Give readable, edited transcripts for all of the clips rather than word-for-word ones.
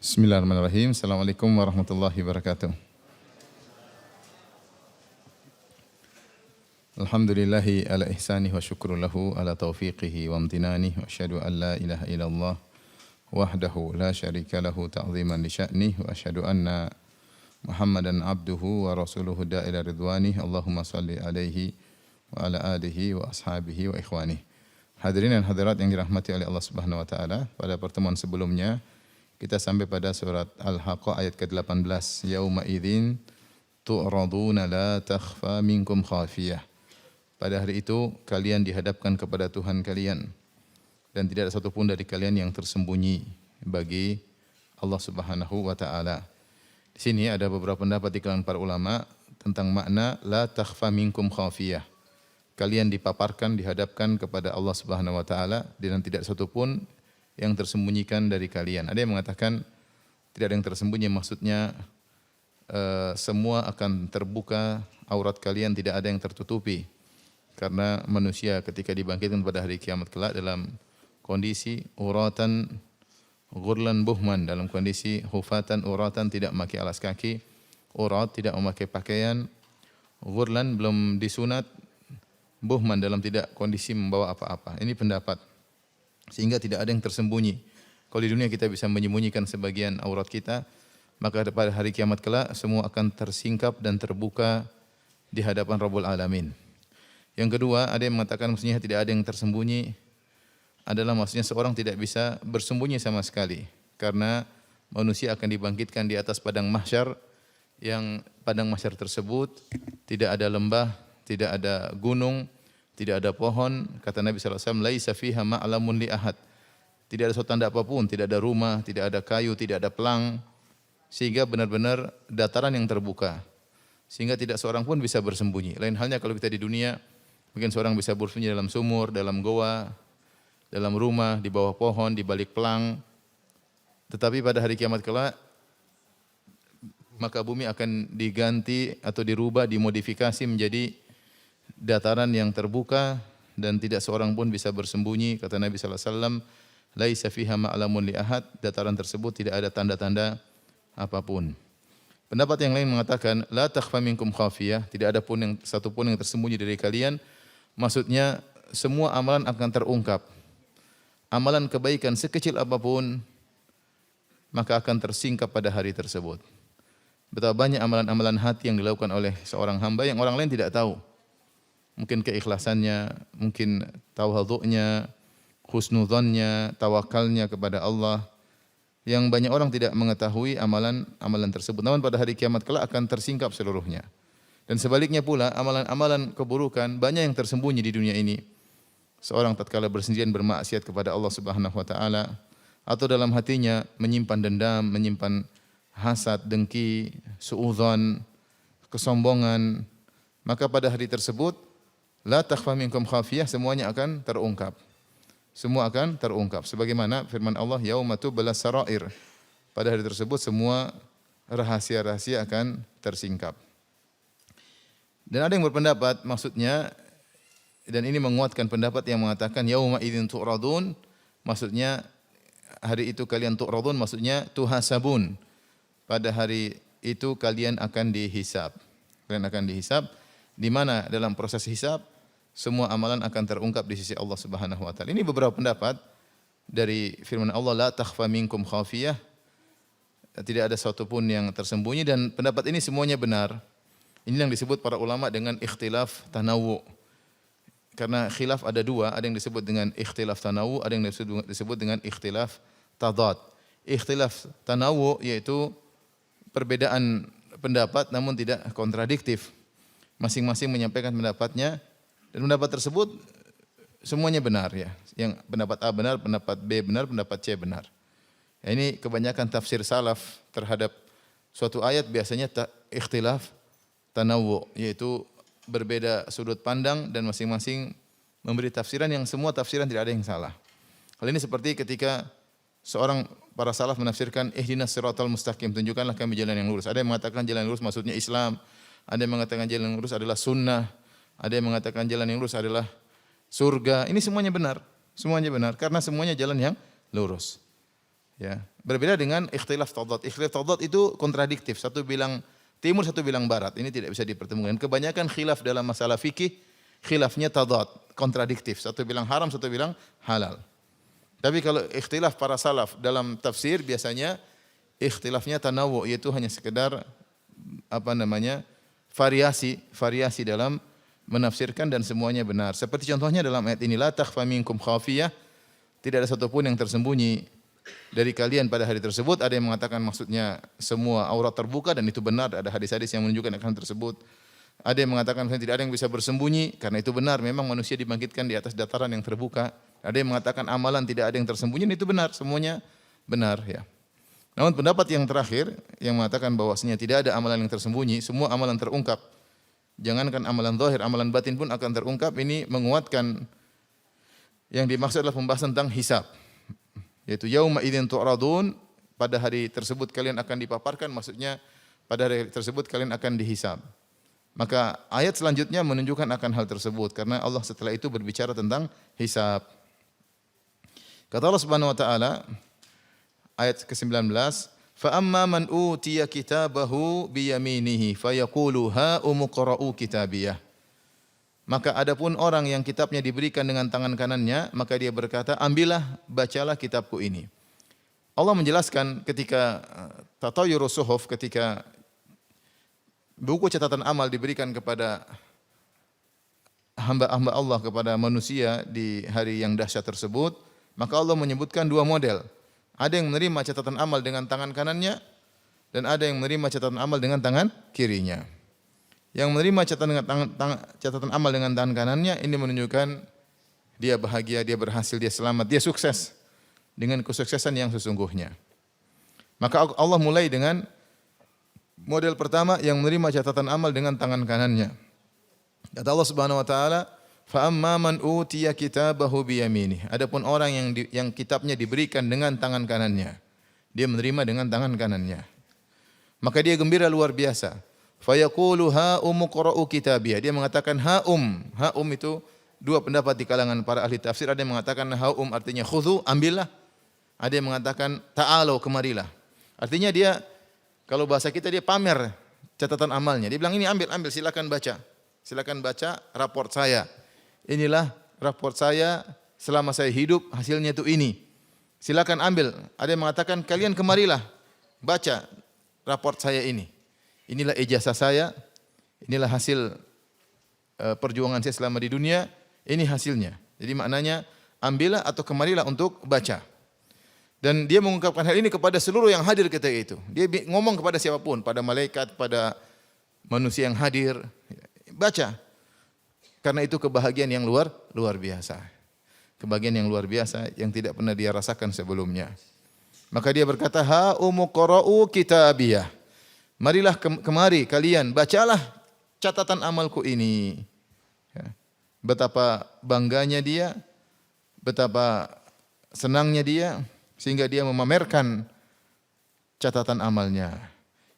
Bismillahirrahmanirrahim. Assalamualaikum warahmatullahi wabarakatuh. Alhamdulillahi ala ihsanih wa syukru lahu ala taufiqihi wa amtinanih wa asyhadu an la ilaha illallah wahdahu la syarika lahu ta'ziman li sya'nih wa asyhadu anna Muhammadan abduhu wa rasuluhu da'ila ridwanih. Allahumma salli alaihi wa ala alihi wa ashabihi wa ikhwanih. Hadirin dan hadirat yang dirahmati oleh Allah Subhanahu wa taala, pada pertemuan sebelumnya kita sampai pada surat Al-Haqqah ayat ke-18. Yauma idzin tu'raduna la takhfa minkum khafiyah. Pada hari itu kalian dihadapkan kepada Tuhan kalian dan tidak ada satupun dari kalian yang tersembunyi bagi Allah Subhanahu wa taala. Di sini ada beberapa pendapat di kalangan para ulama tentang makna la takhfa minkum khafiyah. Kalian dipaparkan, dihadapkan kepada Allah Subhanahu wa taala dan tidak satupun yang tersembunyikan dari kalian. Ada yang mengatakan tidak ada yang tersembunyi, maksudnya semua akan terbuka, aurat kalian tidak ada yang tertutupi. Karena manusia ketika dibangkitkan pada hari kiamat kelak dalam kondisi uratan ghurlan buhman, dalam kondisi hufatan uratan, tidak memakai alas kaki, urat tidak memakai pakaian, ghurlan belum disunat, buhman dalam tidak kondisi membawa apa-apa. Ini pendapat. Sehingga tidak ada yang tersembunyi. Kalau di dunia kita bisa menyembunyikan sebagian aurat kita, maka pada hari kiamat kelak semua akan tersingkap dan terbuka di hadapan Rabbul Alamin. Yang kedua, ada yang mengatakan maksudnya tidak ada yang tersembunyi adalah maksudnya seorang tidak bisa bersembunyi sama sekali, karena manusia akan dibangkitkan di atas padang mahsyar, yang padang mahsyar tersebut tidak ada lembah, tidak ada gunung, tidak ada pohon. Kata Nabi SAW, laisa fiha ma'lamun li ahad. Tidak ada suatu tanda apapun, tidak ada rumah, tidak ada kayu, tidak ada pelang. Sehingga benar-benar dataran yang terbuka. Sehingga tidak seorang pun bisa bersembunyi. Lain halnya kalau kita di dunia, mungkin seorang bisa bersembunyi dalam sumur, dalam goa, dalam rumah, di bawah pohon, di balik pelang. Tetapi pada hari kiamat kelak, maka bumi akan diganti atau dirubah, dimodifikasi menjadi dataran yang terbuka dan tidak seorang pun bisa bersembunyi. Kata Nabi sallallahu alaihi wasallam, laisa fiha ma'lamun li ahad, dataran tersebut tidak ada tanda-tanda apapun. Pendapat yang lain mengatakan la takhfa minkum khafiyah, tidak ada pun yang satu pun yang tersembunyi dari kalian. Maksudnya semua amalan akan terungkap. Amalan kebaikan sekecil apapun maka akan tersingkap pada hari tersebut. Betapa banyak amalan-amalan hati yang dilakukan oleh seorang hamba yang orang lain tidak tahu. Mungkin keikhlasannya, mungkin tawadhu'nya, husnudzannya, tawakalnya kepada Allah, yang banyak orang tidak mengetahui amalan-amalan tersebut. Namun pada hari kiamat kelak akan tersingkap seluruhnya. Dan sebaliknya pula, amalan-amalan keburukan banyak yang tersembunyi di dunia ini. Seorang tatkala bersendirian bermaksiat kepada Allah Subhanahu wa taala, atau dalam hatinya menyimpan dendam, menyimpan hasad, dengki, suudzon, kesombongan, maka pada hari tersebut la takhfa minkum khafiyah, semuanya akan terungkap. Semua akan terungkap. Sebagaimana firman Allah, yauma tublas sarair. Pada hari tersebut semua rahasia-rahasia akan tersingkap. Dan ada yang berpendapat maksudnya, dan ini menguatkan pendapat yang mengatakan yauma idzin tu'radun, maksudnya hari itu kalian tu'radun, maksudnya tuhasabun. Pada hari itu kalian akan dihisab. Kalian akan dihisab, di mana dalam proses hisab semua amalan akan terungkap di sisi Allah Subhanahu wa taala. Ini beberapa pendapat dari firman Allah, la takhfa minkum khafiyah. Tidak ada satu pun yang tersembunyi, dan pendapat ini semuanya benar. Ini yang disebut para ulama dengan ikhtilaf tanawwu. Karena khilaf ada dua, ada yang disebut dengan ikhtilaf tanawwu, ada yang disebut dengan ikhtilaf tadad. Ikhtilaf tanawwu yaitu perbedaan pendapat namun tidak kontradiktif. Masing-masing menyampaikan pendapatnya, dan pendapat tersebut semuanya benar ya. Yang pendapat A benar, pendapat B benar, pendapat C benar. Ya, ini kebanyakan tafsir salaf terhadap suatu ayat biasanya ikhtilaf tanawwu, yaitu berbeda sudut pandang dan masing-masing memberi tafsiran yang semua tafsiran tidak ada yang salah. Hal ini seperti ketika seorang para salaf menafsirkan ihdinas siratal mustaqim, tunjukkanlah kami jalan yang lurus. Ada yang mengatakan jalan yang lurus maksudnya Islam, ada yang mengatakan jalan yang lurus adalah sunnah, ada yang mengatakan jalan yang lurus adalah surga. Ini semuanya benar. Semuanya benar karena semuanya jalan yang lurus. Ya. Berbeda dengan ikhtilaf tadad. Ikhtilaf tadad itu kontradiktif. Satu bilang timur, satu bilang barat. Ini tidak bisa dipertemukan. Kebanyakan khilaf dalam masalah fikih, khilafnya tadad, kontradiktif. Satu bilang haram, satu bilang halal. Tapi kalau ikhtilaf para salaf dalam tafsir biasanya ikhtilafnya tanawu, yaitu hanya sekedar variasi dalam menafsirkan dan semuanya benar. Seperti contohnya dalam ayat ini, la takhfa minkum khafiyah, tidak ada satupun yang tersembunyi dari kalian pada hari tersebut. Ada yang mengatakan maksudnya semua aurat terbuka dan itu benar, ada hadis-hadis yang menunjukkan akan tersebut. Ada yang mengatakan tidak ada yang bisa bersembunyi, karena itu benar, memang manusia dibangkitkan di atas dataran yang terbuka. Ada yang mengatakan amalan tidak ada yang tersembunyi, dan itu benar, semuanya benar ya. Namun pendapat yang terakhir yang mengatakan bahwasanya tidak ada amalan yang tersembunyi, semua amalan terungkap. Jangankan amalan zahir, amalan batin pun akan terungkap. Ini menguatkan yang dimaksud adalah pembahasan tentang hisab. Yaitu yauma idzin tu'radun, pada hari tersebut kalian akan dipaparkan, maksudnya pada hari tersebut kalian akan dihisab. Maka ayat selanjutnya menunjukkan akan hal tersebut karena Allah setelah itu berbicara tentang hisab. Kata Allah Subhanahu wa taala ayat ke-19, fa amma man utiya kitabahu bi yaminihi fayaqulu ha umqra'u kitabiyah. Maka adapun orang yang kitabnya diberikan dengan tangan kanannya, maka dia berkata, ambillah, bacalah kitabku ini. Allah menjelaskan ketika tatayurus suhuf, ketika buku catatan amal diberikan kepada hamba-hamba Allah, kepada manusia di hari yang dahsyat tersebut, maka Allah menyebutkan dua model. Ada yang menerima catatan amal dengan tangan kanannya, dan ada yang menerima catatan amal dengan tangan kirinya. Yang menerima catatan amal dengan tangan kanannya, ini menunjukkan dia bahagia, dia berhasil, dia selamat, dia sukses dengan kesuksesan yang sesungguhnya. Maka Allah mulai dengan model pertama yang menerima catatan amal dengan tangan kanannya. Kata Allah Subhanahu wa taala, fa amma man utiya kitabahu bi yaminih. Adapun orang yang kitabnya diberikan dengan tangan kanannya, dia menerima dengan tangan kanannya, maka dia gembira luar biasa. Fayaqulu ha umqra'u kitabiyah. Dia mengatakan haum. Haum itu dua pendapat di kalangan para ahli tafsir. Ada yang mengatakan haum artinya khudhu, ambillah. Ada yang mengatakan ta'alu, kemarilah. Artinya dia, kalau bahasa kita, dia pamer catatan amalnya. Dia bilang ini ambil, silakan baca. Silakan baca raport saya. Inilah raport saya selama saya hidup, hasilnya itu ini. Silakan ambil. Ada yang mengatakan kalian kemarilah, baca raport saya ini. Inilah ijazah saya, inilah hasil perjuangan saya selama di dunia, ini hasilnya. Jadi maknanya ambillah atau kemarilah untuk baca. Dan dia mengungkapkan hal ini kepada seluruh yang hadir ketika itu. Dia ngomong kepada siapapun, pada malaikat, pada manusia yang hadir, baca. Karena itu kebahagiaan yang luar biasa. Kebahagiaan yang luar biasa yang tidak pernah dia rasakan sebelumnya. Maka dia berkata, ha umqra'u kitabiyah. Marilah kemari kalian, bacalah catatan amalku ini. Betapa bangganya dia, betapa senangnya dia, sehingga dia memamerkan catatan amalnya.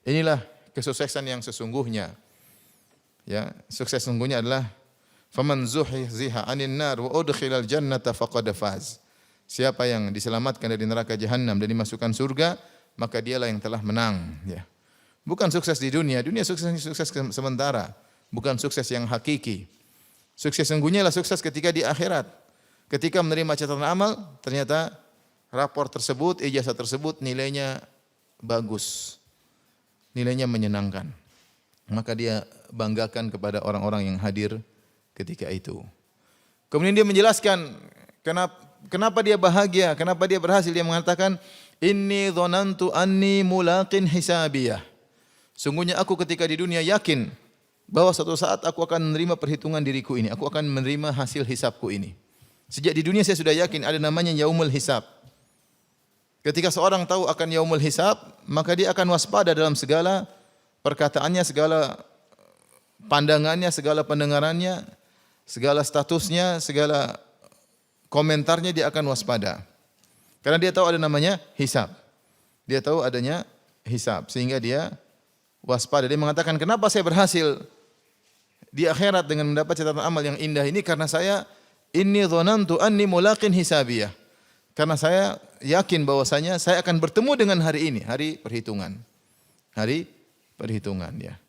Inilah kesuksesan yang sesungguhnya. Ya, sukses sesungguhnya adalah faman zuhziha 'anil nar wa udkhilal jannata faqad faz. Siapa yang diselamatkan dari neraka jahanam dan dimasukkan surga, maka dialah yang telah menang, ya. Bukan sukses di dunia, sukses sementara, bukan sukses yang hakiki. Sukses sungguhnya adalah sukses ketika di akhirat. Ketika menerima catatan amal, ternyata rapor tersebut, ijazah tersebut nilainya bagus. Nilainya menyenangkan. Maka dia banggakan kepada orang-orang yang hadir ketika itu. Kemudian dia menjelaskan kenapa dia bahagia, kenapa dia berhasil. Dia mengatakan, inni dhonantu anni mulaqin hisabiyah. Sungguhnya aku ketika di dunia yakin bahwa suatu saat aku akan menerima perhitungan diriku ini. Aku akan menerima hasil hisabku ini. Sejak di dunia saya sudah yakin ada namanya yaumul hisab. Ketika seorang tahu akan yaumul hisab, maka dia akan waspada dalam segala perkataannya, segala pandangannya, segala pendengarannya, segala statusnya, segala komentarnya dia akan waspada. Karena dia tahu ada namanya hisab. Dia tahu adanya hisab sehingga dia waspada. Dia mengatakan, kenapa saya berhasil di akhirat dengan mendapat catatan amal yang indah ini? Karena saya inni dhonantu anni mulaqin hisabiyah. Karena saya yakin bahwasanya saya akan bertemu dengan hari ini, hari perhitungan. Hari perhitungan ya.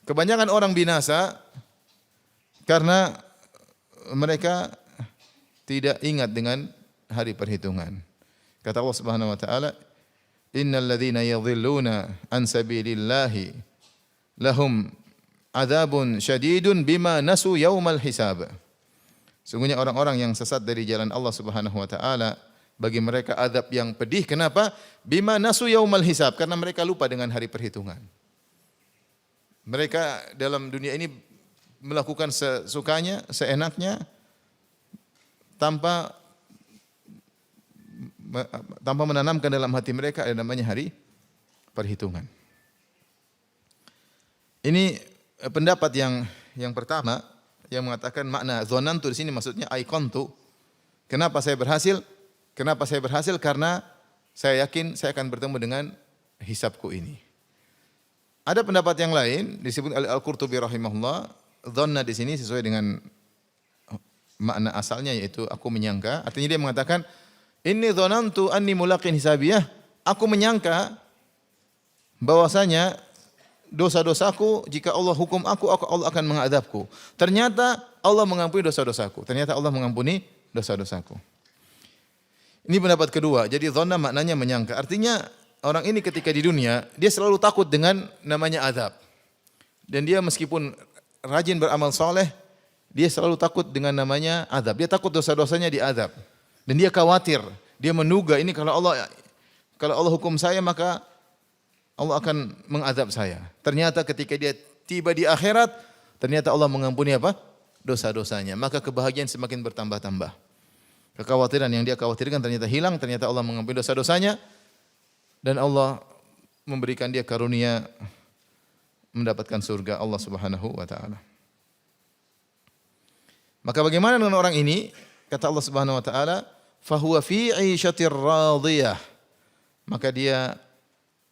Kebanyakan orang binasa karena mereka tidak ingat dengan hari perhitungan. Kata Allah Subhanahu wa taala, "Innal ladzina yadhilluna an sabilillahi lahum adzabun syadidun bima nasu yaumal hisab." Sungguhnya orang-orang yang sesat dari jalan Allah Subhanahu wa taala, bagi mereka azab yang pedih. Kenapa? Bima nasu yaumal hisab, karena mereka lupa dengan hari perhitungan. Mereka dalam dunia ini melakukan sesukanya, seenaknya, tanpa menanamkan dalam hati mereka ada namanya hari perhitungan. Ini pendapat yang pertama yang mengatakan makna dzanantu di sini maksudnya aiqantu. Kenapa saya berhasil? Kenapa saya berhasil? Karena saya yakin saya akan bertemu dengan hisabku ini. Ada pendapat yang lain disebut oleh Al-Qurtubi rahimahullah, dzanna di sini sesuai dengan makna asalnya yaitu aku menyangka. Artinya dia mengatakan inni dzanantu anni mulaqin hisabiyah. Aku menyangka bahwasanya dosa-dosaku jika Allah hukum aku Allah akan mengadabku. Ternyata Allah mengampuni dosa-dosaku. Ternyata Allah mengampuni dosa-dosaku. Ini pendapat kedua. Jadi dzanna maknanya menyangka. Artinya orang ini ketika di dunia dia selalu takut dengan namanya azab. Dan dia meskipun rajin beramal soleh, dia selalu takut dengan namanya azab. Dia takut dosa-dosanya diazab. Dan dia khawatir, dia menduga ini kalau Allah hukum saya maka Allah akan mengazab saya. Ternyata ketika dia tiba di akhirat, ternyata Allah mengampuni apa? Dosa-dosanya. Maka kebahagiaan semakin bertambah-tambah. Kekhawatiran yang dia khawatirkan ternyata hilang, ternyata Allah mengampuni dosa-dosanya dan Allah memberikan dia karunia mendapatkan surga Allah Subhanahu wa taala. Maka bagaimana dengan orang ini? Kata Allah Subhanahu wa taala, "Fahuwa fi 'ishatir radiyah." Maka dia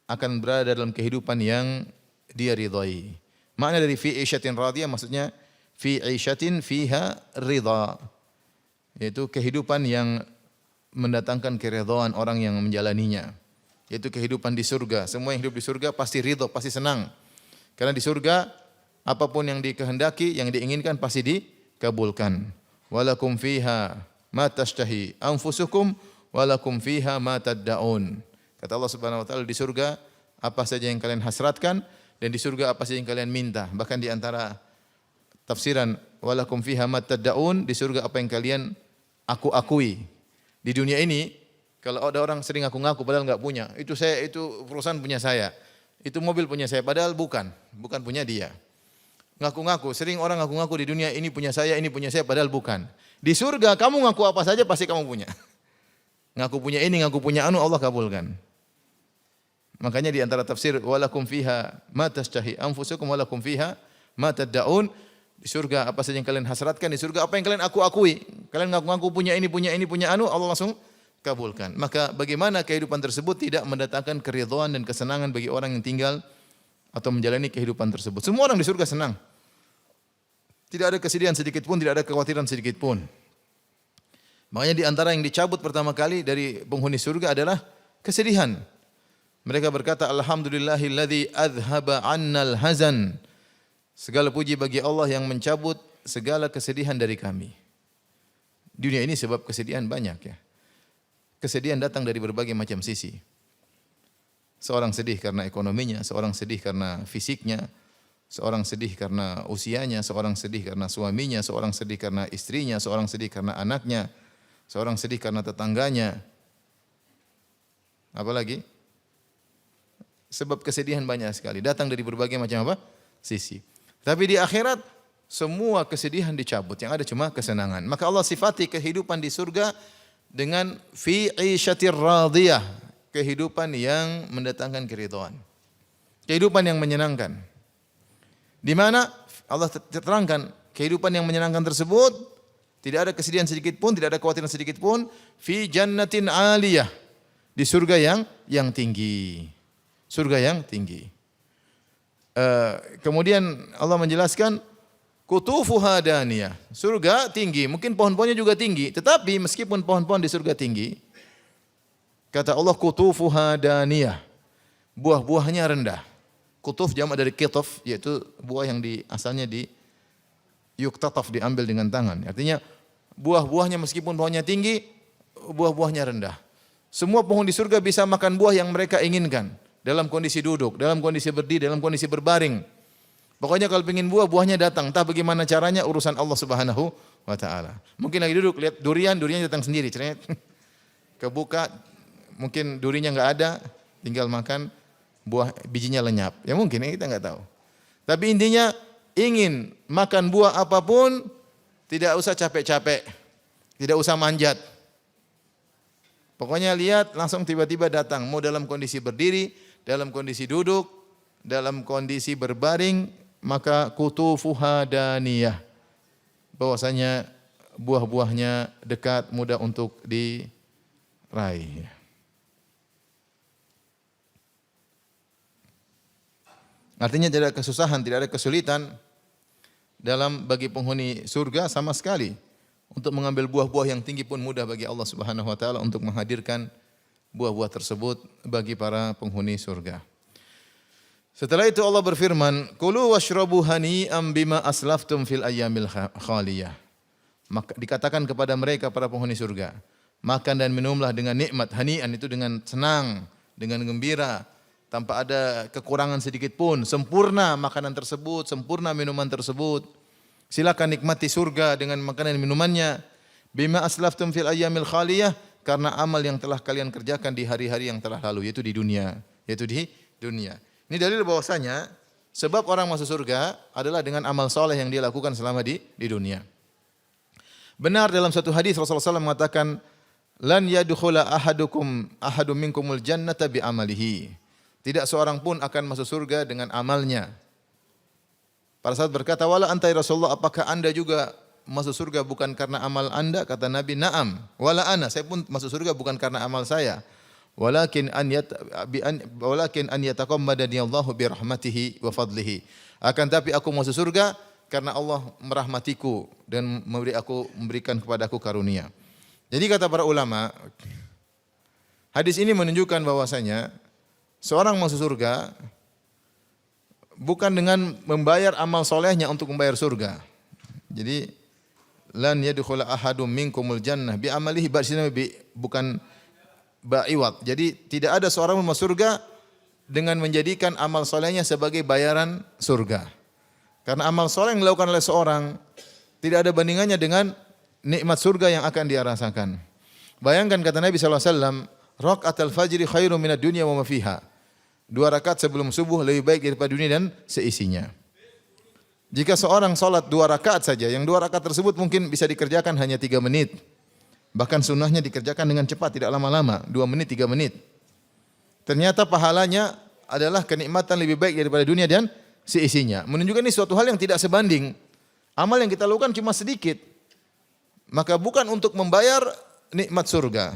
akan berada dalam kehidupan yang dia ridhai. Makna dari fi 'ishatin radiyah maksudnya fi 'ishatin fiha ridha. Yaitu kehidupan yang mendatangkan keridhaan orang yang menjalaninya. Yaitu kehidupan di surga. Semua yang hidup di surga pasti ridha, pasti senang. Karena di surga apapun yang dikehendaki, yang diinginkan pasti dikabulkan. Walakum fiha ma tashtahi anfusukum walakum fiha ma tad'un. Kata Allah Subhanahu wa taala di surga apa saja yang kalian hasratkan dan di surga apa saja yang kalian minta. Bahkan di antara tafsiran walakum fiha ma tad'un, di surga apa yang kalian akui. Di dunia ini kalau ada orang sering ngaku-ngaku padahal enggak punya. Itu perusahaan punya saya. Itu mobil punya saya padahal bukan punya dia. Ngaku-ngaku, sering orang ngaku-ngaku di dunia ini punya saya padahal bukan. Di surga kamu ngaku apa saja pasti kamu punya. Ngaku punya ini, ngaku punya anu, Allah kabulkan. Makanya di antara tafsir walakum fiha ma tashtahi anfusukum walakum fiha ma tad'un. Di surga apa saja yang kalian hasratkan, di surga apa yang kalian akui. Kalian ngaku-ngaku punya ini, punya anu, Allah langsung kabulkan. Maka bagaimana kehidupan tersebut tidak mendatangkan keridhaan dan kesenangan bagi orang yang tinggal atau menjalani kehidupan tersebut. Semua orang di surga senang. Tidak ada kesedihan sedikit pun, tidak ada kekhawatiran sedikit pun. Makanya di antara yang dicabut pertama kali dari penghuni surga adalah kesedihan. Mereka berkata, Alhamdulillahilladzi adhaba annal hazan. Segala puji bagi Allah yang mencabut segala kesedihan dari kami. Dunia ini sebab kesedihan banyak ya. Kesedihan datang dari berbagai macam sisi. Seorang sedih karena ekonominya, seorang sedih karena fisiknya, seorang sedih karena usianya, seorang sedih karena suaminya, seorang sedih karena istrinya, seorang sedih karena anaknya, seorang sedih karena tetangganya. Apalagi? Sebab kesedihan banyak sekali, datang dari berbagai macam apa? Sisi. Tapi di akhirat semua kesedihan dicabut, yang ada cuma kesenangan. Maka Allah sifati kehidupan di surga dengan fi 'ishatir radiyah, kehidupan yang mendatangkan keridhaan. Kehidupan yang menyenangkan. Di mana Allah terangkan kehidupan yang menyenangkan tersebut tidak ada kesedihan sedikit pun, tidak ada kekhawatiran sedikit pun, fi jannatin 'aliyah, di surga yang tinggi. Surga yang tinggi. Kemudian Allah menjelaskan kutufuha daniyah. Surga tinggi, mungkin pohon-pohonnya juga tinggi, tetapi meskipun pohon-pohon di surga tinggi, Kata Allah kutufuha daniyah. Buah-buahnya rendah. Kutuf jamak dari kitaf, yaitu buah yang asalnya yuktataf, diambil dengan tangan. Artinya buah-buahnya meskipun pohonnya tinggi, buah-buahnya rendah. Semua penghuni surga bisa makan buah yang mereka inginkan. Dalam kondisi duduk, dalam kondisi berdiri, dalam kondisi berbaring. Pokoknya kalau ingin buah, buahnya datang. Entah bagaimana caranya, urusan Allah Subhanahu wa ta'ala. Mungkin lagi duduk, lihat duriannya datang sendiri. Kebuka, mungkin durinya enggak ada, tinggal makan, buah bijinya lenyap. Ya mungkin, kita enggak tahu. Tapi intinya, ingin makan buah apapun, tidak usah capek-capek. Tidak usah manjat. Pokoknya lihat, langsung tiba-tiba datang. Mau dalam kondisi berdiri, dalam kondisi duduk, dalam kondisi berbaring, maka kutufuha daniyah. Bahwasanya buah-buahnya dekat, mudah untuk diraih. Artinya tidak ada kesusahan, tidak ada kesulitan dalam bagi penghuni surga sama sekali. Untuk mengambil buah-buah yang tinggi pun mudah bagi Allah Subhanahu wa taala untuk menghadirkan buah-buah tersebut bagi para penghuni surga. Setelah itu Allah berfirman, "Kulu washrabu hani'an bima aslaftum fil ayyamil khaliyah." Maka dikatakan kepada mereka para penghuni surga, makan dan minumlah dengan nikmat, hani'an itu dengan senang, dengan gembira, tanpa ada kekurangan sedikit pun, sempurna makanan tersebut, sempurna minuman tersebut. Silakan nikmati surga dengan makanan dan minumannya. Bima aslaftum fil ayyamil khaliyah, karena amal yang telah kalian kerjakan di hari-hari yang telah lalu, yaitu di dunia, Ini dalil bahwasanya sebab orang masuk surga adalah dengan amal soleh yang dia lakukan selama di dunia. Benar dalam satu hadis Rasulullah SAW mengatakan, lan yadkhula ahadum minkumul jannata bi amalihi. Tidak seorang pun akan masuk surga dengan amalnya. Para sahabat berkata, wala anta ya Rasulullah, apakah anda juga masuk surga bukan karena amal anda? Kata Nabi, na'am. Wala ana, saya pun masuk surga bukan karena amal saya. Walakin an yataqammadani Allahu bi rahmatihi wa fadlihi. Akan tapi aku masuk surga karena Allah merahmatiku dan memberikan kepadaku karunia. Jadi kata para ulama, hadis ini menunjukkan bahwasanya seorang masuk surga bukan dengan membayar amal solehnya untuk membayar surga. Jadi lan yadkhula ahadum minkumul jannah bi amalihi, bukan ba'iwat. Jadi tidak ada seorang yang masuk surga dengan menjadikan amal solehnya sebagai bayaran surga. Karena amal soleh yang dilakukan oleh seorang tidak ada bandingannya dengan nikmat surga yang akan dia rasakan. Bayangkan kata Nabi SAW, raq'atul fajri khairum minad dunya wa ma fiha. 2 rakaat sebelum subuh lebih baik daripada dunia dan seisinya. Jika seorang salat 2 rakaat saja, yang 2 rakaat tersebut mungkin bisa dikerjakan hanya 3 menit. Bahkan sunnahnya dikerjakan dengan cepat, tidak lama-lama, 2 menit, 3 menit. Ternyata pahalanya adalah kenikmatan lebih baik daripada dunia dan seisinya. Menunjukkan ini suatu hal yang tidak sebanding. Amal yang kita lakukan cuma sedikit. Maka bukan untuk membayar nikmat surga.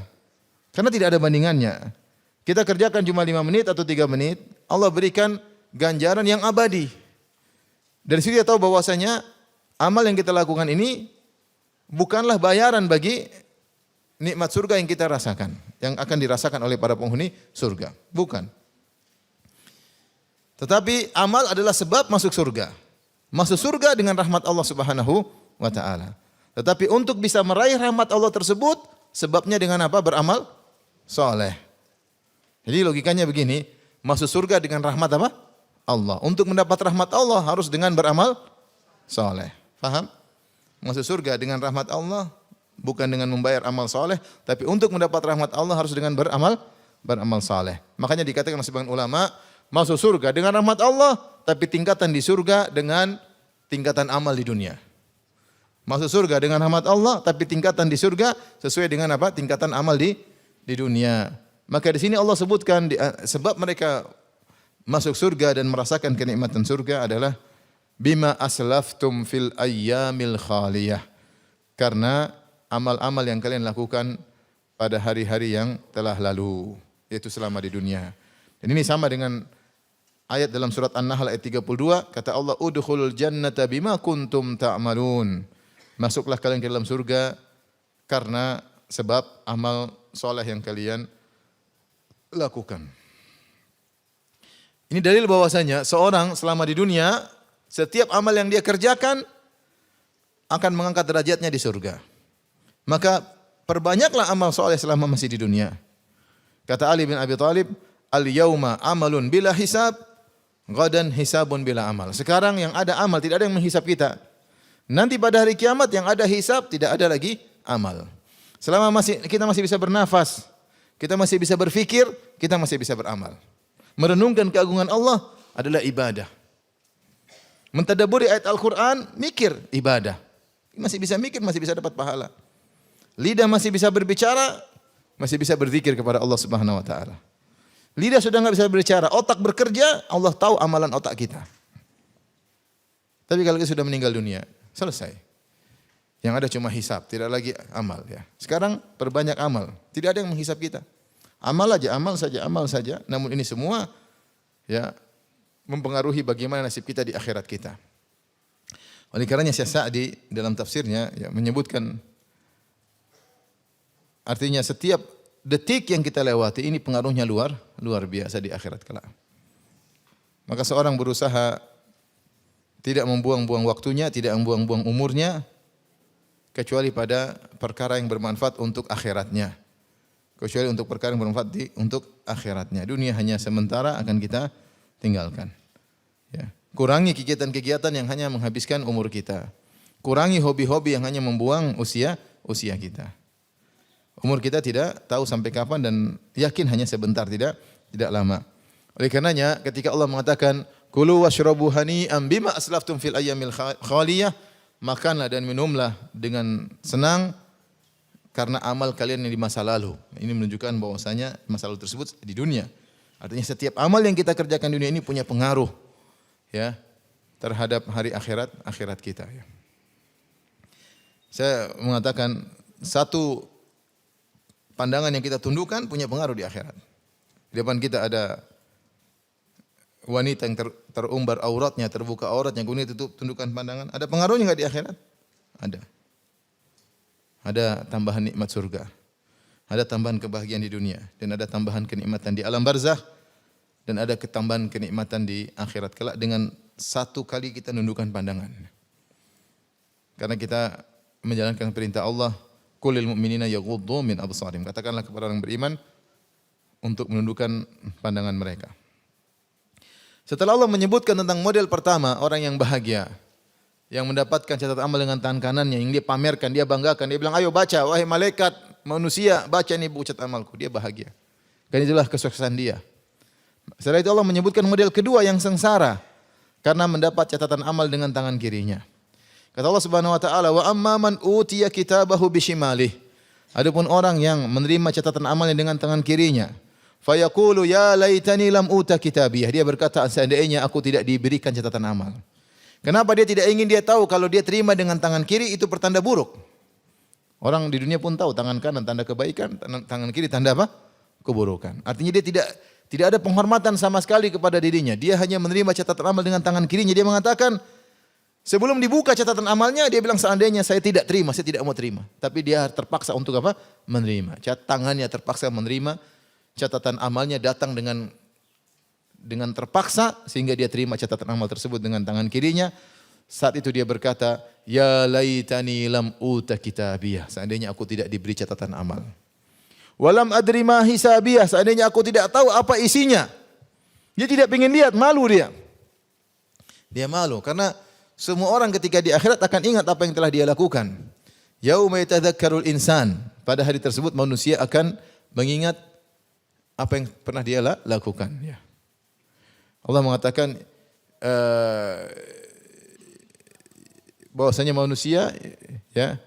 Karena tidak ada bandingannya. Kita kerjakan cuma 5 menit atau 3 menit, Allah berikan ganjaran yang abadi. Dari situ kita tahu bahwasanya amal yang kita lakukan ini bukanlah bayaran bagi nikmat surga yang kita rasakan, yang akan dirasakan oleh para penghuni surga. Bukan. Tetapi amal adalah sebab masuk surga. Masuk surga dengan rahmat Allah Subhanahu wa taala. Tetapi untuk bisa meraih rahmat Allah tersebut, sebabnya dengan apa? Beramal saleh. Jadi logikanya begini, masuk surga dengan rahmat apa? Allah. Untuk mendapat rahmat Allah harus dengan beramal saleh. Faham? Masuk surga dengan rahmat Allah bukan dengan membayar amal saleh, tapi untuk mendapat rahmat Allah harus dengan beramal saleh. Makanya dikatakan oleh sebagian ulama, masuk surga dengan rahmat Allah, tapi tingkatan di surga dengan tingkatan amal di dunia. Masuk surga dengan rahmat Allah, tapi tingkatan di surga sesuai dengan apa? Tingkatan amal di dunia. Maka di sini Allah sebutkan sebab mereka masuk surga dan merasakan kenikmatan surga adalah bima aslaftum fil ayyamil khaliyah. Karena amal-amal yang kalian lakukan pada hari-hari yang telah lalu, yaitu selama di dunia. Dan ini sama dengan ayat dalam surat An-Nahl ayat 32, kata Allah, udkhulul jannata bima kuntum ta'malun. Masuklah kalian ke dalam surga karena sebab amal soleh yang kalian lakukan. Ini dalil bahwasanya seorang selama di dunia, setiap amal yang dia kerjakan akan mengangkat derajatnya di surga. Maka perbanyaklah amal soleh selama masih di dunia. Kata Ali bin Abi Thalib, al-yauma amalun bila hisab, ghadan hisabun bila amal. Sekarang yang ada amal, tidak ada yang menghisab kita. Nanti pada hari kiamat yang ada hisab, tidak ada lagi amal. Selama kita masih bisa bernafas, kita masih bisa berfikir, kita masih bisa beramal. Merenungkan keagungan Allah adalah ibadah. Mentadabburi ayat Al-Quran, mikir, ibadah. Masih bisa mikir, masih bisa dapat pahala. Lidah masih bisa berbicara, masih bisa berzikir kepada Allah Subhanahu wa taala. Lidah sudah enggak bisa berbicara, otak bekerja, Allah tahu amalan otak kita. Tapi kalau kita sudah meninggal dunia, selesai. Yang ada cuma hisab, tidak lagi amal ya. Sekarang perbanyak amal, tidak ada yang menghisab kita. Amal aja, amal saja, amal saja. Namun ini semua ya mempengaruhi bagaimana nasib kita di akhirat kita. Oleh karenanya Syekh Sa'di dalam tafsirnya ya, menyebutkan artinya setiap detik yang kita lewati ini pengaruhnya luar biasa di akhirat kelak. Maka seorang berusaha tidak membuang-buang waktunya, tidak membuang-buang umurnya kecuali pada perkara yang bermanfaat untuk akhiratnya. Kecuali untuk perkara yang bermanfaat untuk akhiratnya. Dunia hanya sementara akan kita tinggalkan. Ya. Kurangi kegiatan-kegiatan yang hanya menghabiskan umur kita. Kurangi hobi-hobi yang hanya membuang usia kita. Umur kita tidak tahu sampai kapan dan yakin hanya sebentar, tidak lama. Oleh karenanya ketika Allah mengatakan kulu washrabu hani'an bima aslaftum fil ayyamil khaliyah, makanlah dan minumlah dengan senang karena amal kalian yang di masa lalu. Ini menunjukkan bahwasanya masa lalu tersebut di dunia. Artinya setiap amal yang kita kerjakan di dunia ini punya pengaruh ya terhadap hari akhirat kita ya. Saya mengatakan satu pandangan yang kita tundukkan punya pengaruh di akhirat. Di depan kita ada wanita yang terumbar auratnya, terbuka auratnya, kemudian tutup tundukkan pandangan. Ada pengaruhnya enggak di akhirat? Ada. Ada tambahan nikmat surga. Ada tambahan kebahagiaan di dunia dan ada tambahan kenikmatan di alam barzakh dan ada ketambahan kenikmatan di akhirat kelak dengan satu kali kita nundukkan pandangan. Karena kita menjalankan perintah Allah, qulil mu'minina yaghuddu min absarihim. Katakanlah kepada orang beriman untuk menundukkan pandangan mereka. Setelah Allah menyebutkan tentang model pertama, orang yang bahagia, yang mendapatkan catatan amal dengan tangan kanannya, yang dia pamerkan, dia banggakan, dia bilang, ayo baca, wahai malaikat, manusia, baca ini buku catatan amalku. Dia bahagia. Dan itulah kesuksesan dia. Setelah itu Allah menyebutkan model kedua yang sengsara, karena mendapat catatan amal dengan tangan kirinya. Kata Allah Subhanahu wa taala, wa amma man utiya kitabahu bishimalih. Adapun orang yang menerima catatan amalnya dengan tangan kirinya, fayaqulu ya laitani lam uta kitabiyah. Dia berkata, seandainya aku tidak diberikan catatan amal. Kenapa dia tidak ingin? Dia tahu kalau dia terima dengan tangan kiri itu pertanda buruk. Orang di dunia pun tahu tangan kanan tanda kebaikan, tangan kiri tanda apa? Keburukan. Artinya dia tidak ada penghormatan sama sekali kepada dirinya. Dia hanya menerima catatan amal dengan tangan kirinya. Dia mengatakan, sebelum dibuka catatan amalnya, dia bilang seandainya saya tidak terima, saya tidak mau terima. Tapi dia terpaksa untuk apa? Menerima. Tangannya terpaksa menerima. Catatan amalnya datang dengan terpaksa sehingga dia terima catatan amal tersebut dengan tangan kirinya. Saat itu dia berkata, ya laitani lam uta kitabiyah. Seandainya aku tidak diberi catatan amal. Walam adri ma hisabiyah. Seandainya aku tidak tahu apa isinya. Dia tidak ingin lihat, malu dia. Dia malu karena semua orang ketika di akhirat akan ingat apa yang telah dia lakukan. Yauma yatadzakkarul insan. Pada hari tersebut manusia akan mengingat apa yang pernah dia lakukan. Ya. Allah mengatakan bahwasanya manusia ya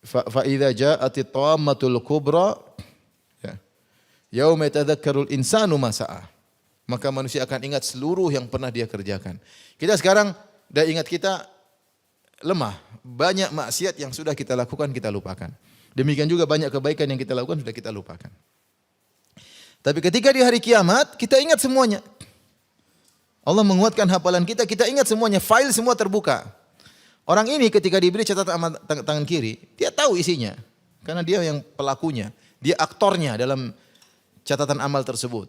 fa idza ja'atit tammatul kubra ya yauma yatadzakkarul insanu ma sa'a. Maka manusia akan ingat seluruh yang pernah dia kerjakan. Kita sekarang dah ingat kita lemah, banyak maksiat yang sudah kita lakukan kita lupakan. Demikian juga banyak kebaikan yang kita lakukan sudah kita lupakan. Tapi ketika di hari kiamat kita ingat semuanya. Allah menguatkan hafalan kita, kita ingat semuanya, file semua terbuka. Orang ini ketika diberi catatan tangan kiri, dia tahu isinya. Karena dia yang pelakunya, dia aktornya dalam catatan amal tersebut.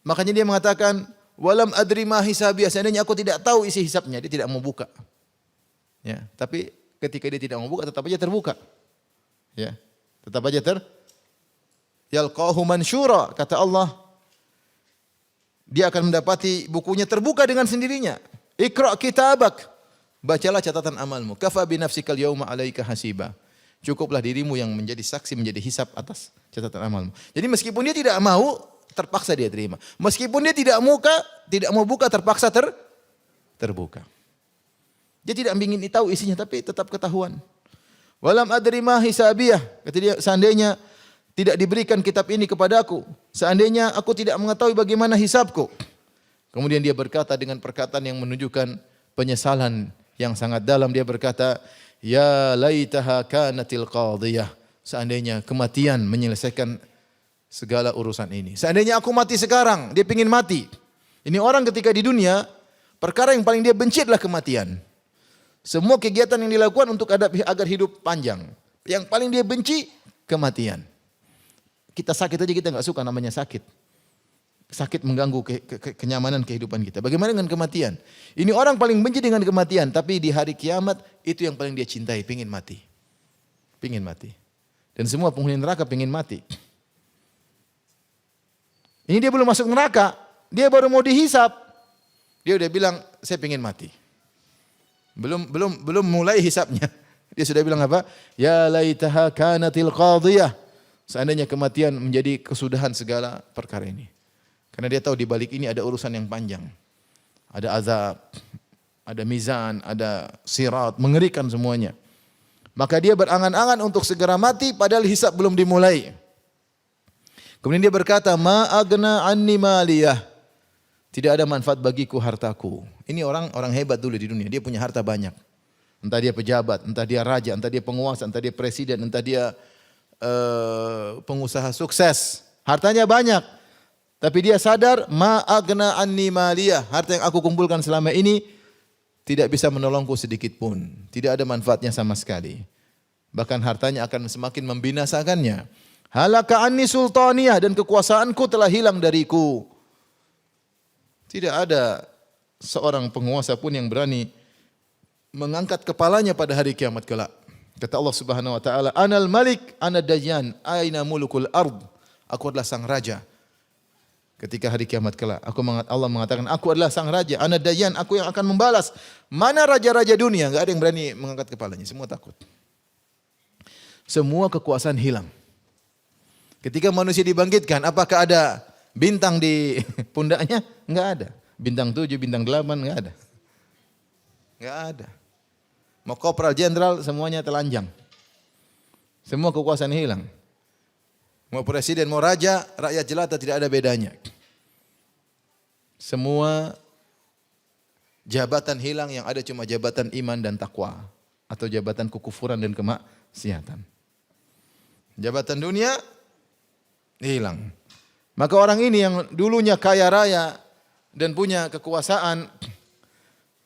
Makanya dia mengatakan, walam adri ma hisabiyah, seandainya aku tidak tahu isi hisabnya, dia tidak mau buka. Ya, tapi ketika dia tidak mau buka, tetap aja terbuka. Ya, tetap aja yalqahu mansyura, kata Allah. Dia akan mendapati bukunya terbuka dengan sendirinya. Iqra kitabak, bacalah catatan amalmu. Kafa bi nafsikal yauma 'alaika hasiba. Cukuplah dirimu yang menjadi saksi, menjadi hisab atas catatan amalmu. Jadi meskipun dia tidak mau, terpaksa dia terima. Meskipun dia tidak mau buka, terpaksa terbuka. Dia tidak ingin tahu isinya, tapi tetap ketahuan. Walam adri ma hisabiyah, kata dia, seandainya tidak diberikan kitab ini kepadaku, seandainya aku tidak mengetahui bagaimana hisabku. Kemudian dia berkata dengan perkataan yang menunjukkan penyesalan yang sangat dalam. Dia berkata, ya laitaha kanatil qadhiyah, seandainya kematian menyelesaikan segala urusan ini. Seandainya aku mati sekarang, dia ingin mati. Ini orang ketika di dunia, perkara yang paling dia benci adalah kematian. Semua kegiatan yang dilakukan untuk agar hidup panjang. Yang paling dia benci, kematian. Kita sakit aja kita nggak suka, namanya sakit. Sakit mengganggu kenyamanan kehidupan kita. Bagaimana dengan kematian? Ini orang paling benci dengan kematian, tapi di hari kiamat itu yang paling dia cintai, pingin mati. Pingin mati. Dan semua penghuni neraka pingin mati. Ini dia belum masuk neraka, dia baru mau dihisap. Dia udah bilang, saya pingin mati. Belum mulai hisapnya. Dia sudah bilang apa? Ya laitaha kanatil qadhiyah. Seandainya kematian menjadi kesudahan segala perkara ini. Karena dia tahu di balik ini ada urusan yang panjang. Ada azab, ada mizan, ada sirat, mengerikan semuanya. Maka dia berangan-angan untuk segera mati padahal hisab belum dimulai. Kemudian dia berkata, ma agna anni maliyah. Tidak ada manfaat bagiku hartaku. Ini orang hebat dulu di dunia, dia punya harta banyak. Entah dia pejabat, entah dia raja, entah dia penguasa, entah dia presiden, entah dia pengusaha sukses. Hartanya banyak. Tapi dia sadar, ma agna anni maliyah, harta yang aku kumpulkan selama ini tidak bisa menolongku sedikit pun. Tidak ada manfaatnya sama sekali. Bahkan hartanya akan semakin membinasakannya. Halaka anni sultaniyah, dan kekuasaanku telah hilang dariku. Tidak ada seorang penguasa pun yang berani mengangkat kepalanya pada hari kiamat kelak. Kata Allah Subhanahu wa taala, Anal Malik, ana Dayyan, aina mulukul ard. Aku adalah sang raja. Ketika hari kiamat kelak, Allah mengatakan, aku adalah sang raja, ana Dayyan, aku yang akan membalas. Mana raja-raja dunia? Enggak ada yang berani mengangkat kepalanya, semua takut. Semua kekuasaan hilang. Ketika manusia dibangkitkan, apakah ada bintang di pundaknya? Enggak ada. Bintang 7, bintang 8, enggak ada. Enggak ada. Mau kopral jenderal semuanya telanjang. Semua kekuasaan hilang. Mau presiden, mau raja, rakyat jelata tidak ada bedanya. Semua jabatan hilang, yang ada cuma jabatan iman dan takwa. Atau jabatan kekufuran dan kemaksiatan. Jabatan dunia hilang. Maka orang ini yang dulunya kaya raya dan punya kekuasaan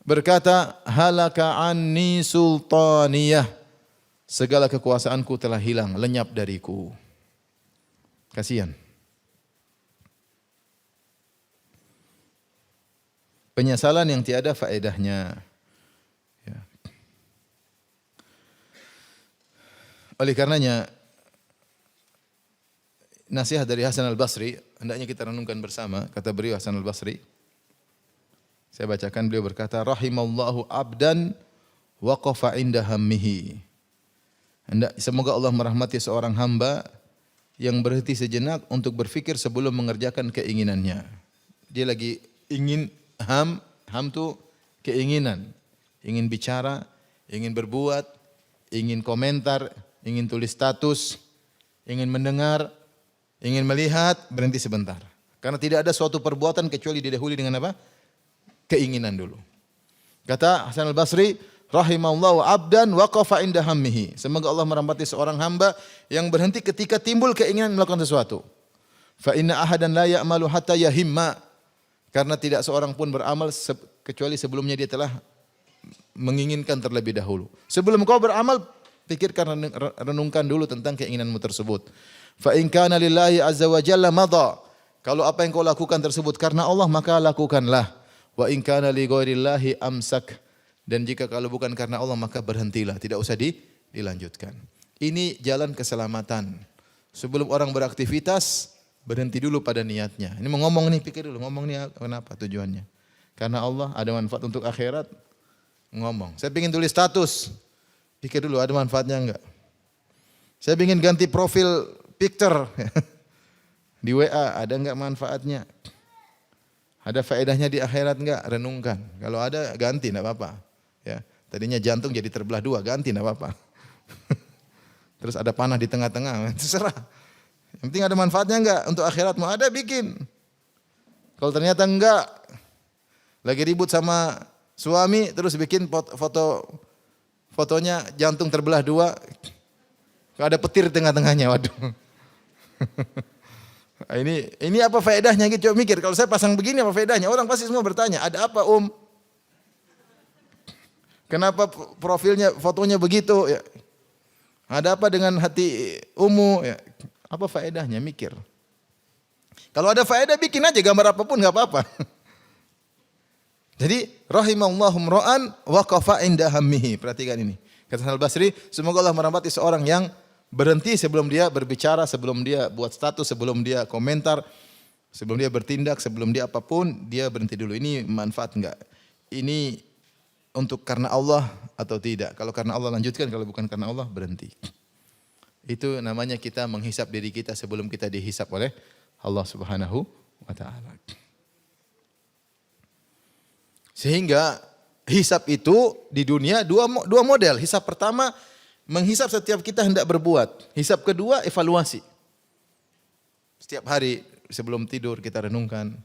berkata, halaka anni sultaniyah, segala kekuasaanku telah hilang, lenyap dariku. Kasihan. Penyesalan yang tiada faedahnya. Ya. Oleh karenanya, nasihat dari Hasan al-Basri, hendaknya kita renungkan bersama. Kata beliau Hasan al-Basri, saya bacakan, beliau berkata, rahimallahu abdan waqafa inda hammihi. Semoga Allah merahmati seorang hamba yang berhenti sejenak untuk berfikir sebelum mengerjakan keinginannya. Dia lagi ingin ham itu keinginan. Ingin bicara, ingin berbuat, ingin komentar, ingin tulis status, ingin mendengar, ingin melihat, berhenti sebentar. Karena tidak ada suatu perbuatan kecuali didahului dengan apa? Keinginan dulu. Kata Hasan al-Basri, rahimallahu abdan waqafa inda hammihi. Semoga Allah merahmati seorang hamba yang berhenti ketika timbul keinginan melakukan sesuatu. Fa inna ahadan la ya'malu hatta yahimma. Karena tidak seorang pun beramal kecuali sebelumnya dia telah menginginkan terlebih dahulu. Sebelum kau beramal, pikirkan, renungkan dulu tentang keinginanmu tersebut. Fa in kana lillahi azza wa jalla madha. Kalau apa yang kau lakukan tersebut karena Allah, maka lakukanlah. Wa in kana li ghairillahi amsak. Dan jika kalau bukan karena Allah, maka berhentilah, tidak usah dilanjutkan. Ini jalan keselamatan. Sebelum orang beraktivitas, berhenti dulu pada niatnya. Ini mau ngomong nih, pikir dulu, ngomong nih kenapa tujuannya? Karena Allah, ada manfaat untuk akhirat, ngomong. Saya ingin tulis status, pikir dulu ada manfaatnya enggak? Saya ingin ganti profil picture di WA, ada enggak manfaatnya? Ada faedahnya di akhirat enggak? Renungkan. Kalau ada, ganti, enggak apa-apa. Ya, tadinya jantung jadi terbelah dua, ganti enggak apa-apa. Terus ada panah di tengah-tengah, terserah. Yang penting ada manfaatnya enggak untuk akhirat? Mau ada, bikin. Kalau ternyata enggak, lagi ribut sama suami, terus bikin fotonya jantung terbelah dua, ada petir di tengah-tengahnya, waduh. Ini apa faedahnya gitu? Coba mikir, kalau saya pasang begini apa faedahnya? Orang pasti semua bertanya, ada apa Kenapa profilnya, fotonya begitu? Ya. Ada apa dengan hati Ya. Apa faedahnya? Mikir. Kalau ada faedah, bikin aja gambar apapun, nggak apa-apa. Jadi, rahimallahu mra'an waqafa inda hammihi. Perhatikan ini. Kata Al-Basri, semoga Allah merahmati seorang yang berhenti sebelum dia berbicara, sebelum dia buat status, sebelum dia komentar, sebelum dia bertindak, sebelum dia apapun, dia berhenti dulu. Ini manfaat enggak? Ini untuk karena Allah atau tidak? Kalau karena Allah lanjutkan, kalau bukan karena Allah berhenti. Itu namanya kita menghisap diri kita sebelum kita dihisap oleh Allah Subhanahu wa taala. Sehingga hisap itu di dunia dua model. Hisap pertama, menghisap setiap kita hendak berbuat. Hisap kedua, evaluasi. Setiap hari sebelum tidur kita renungkan.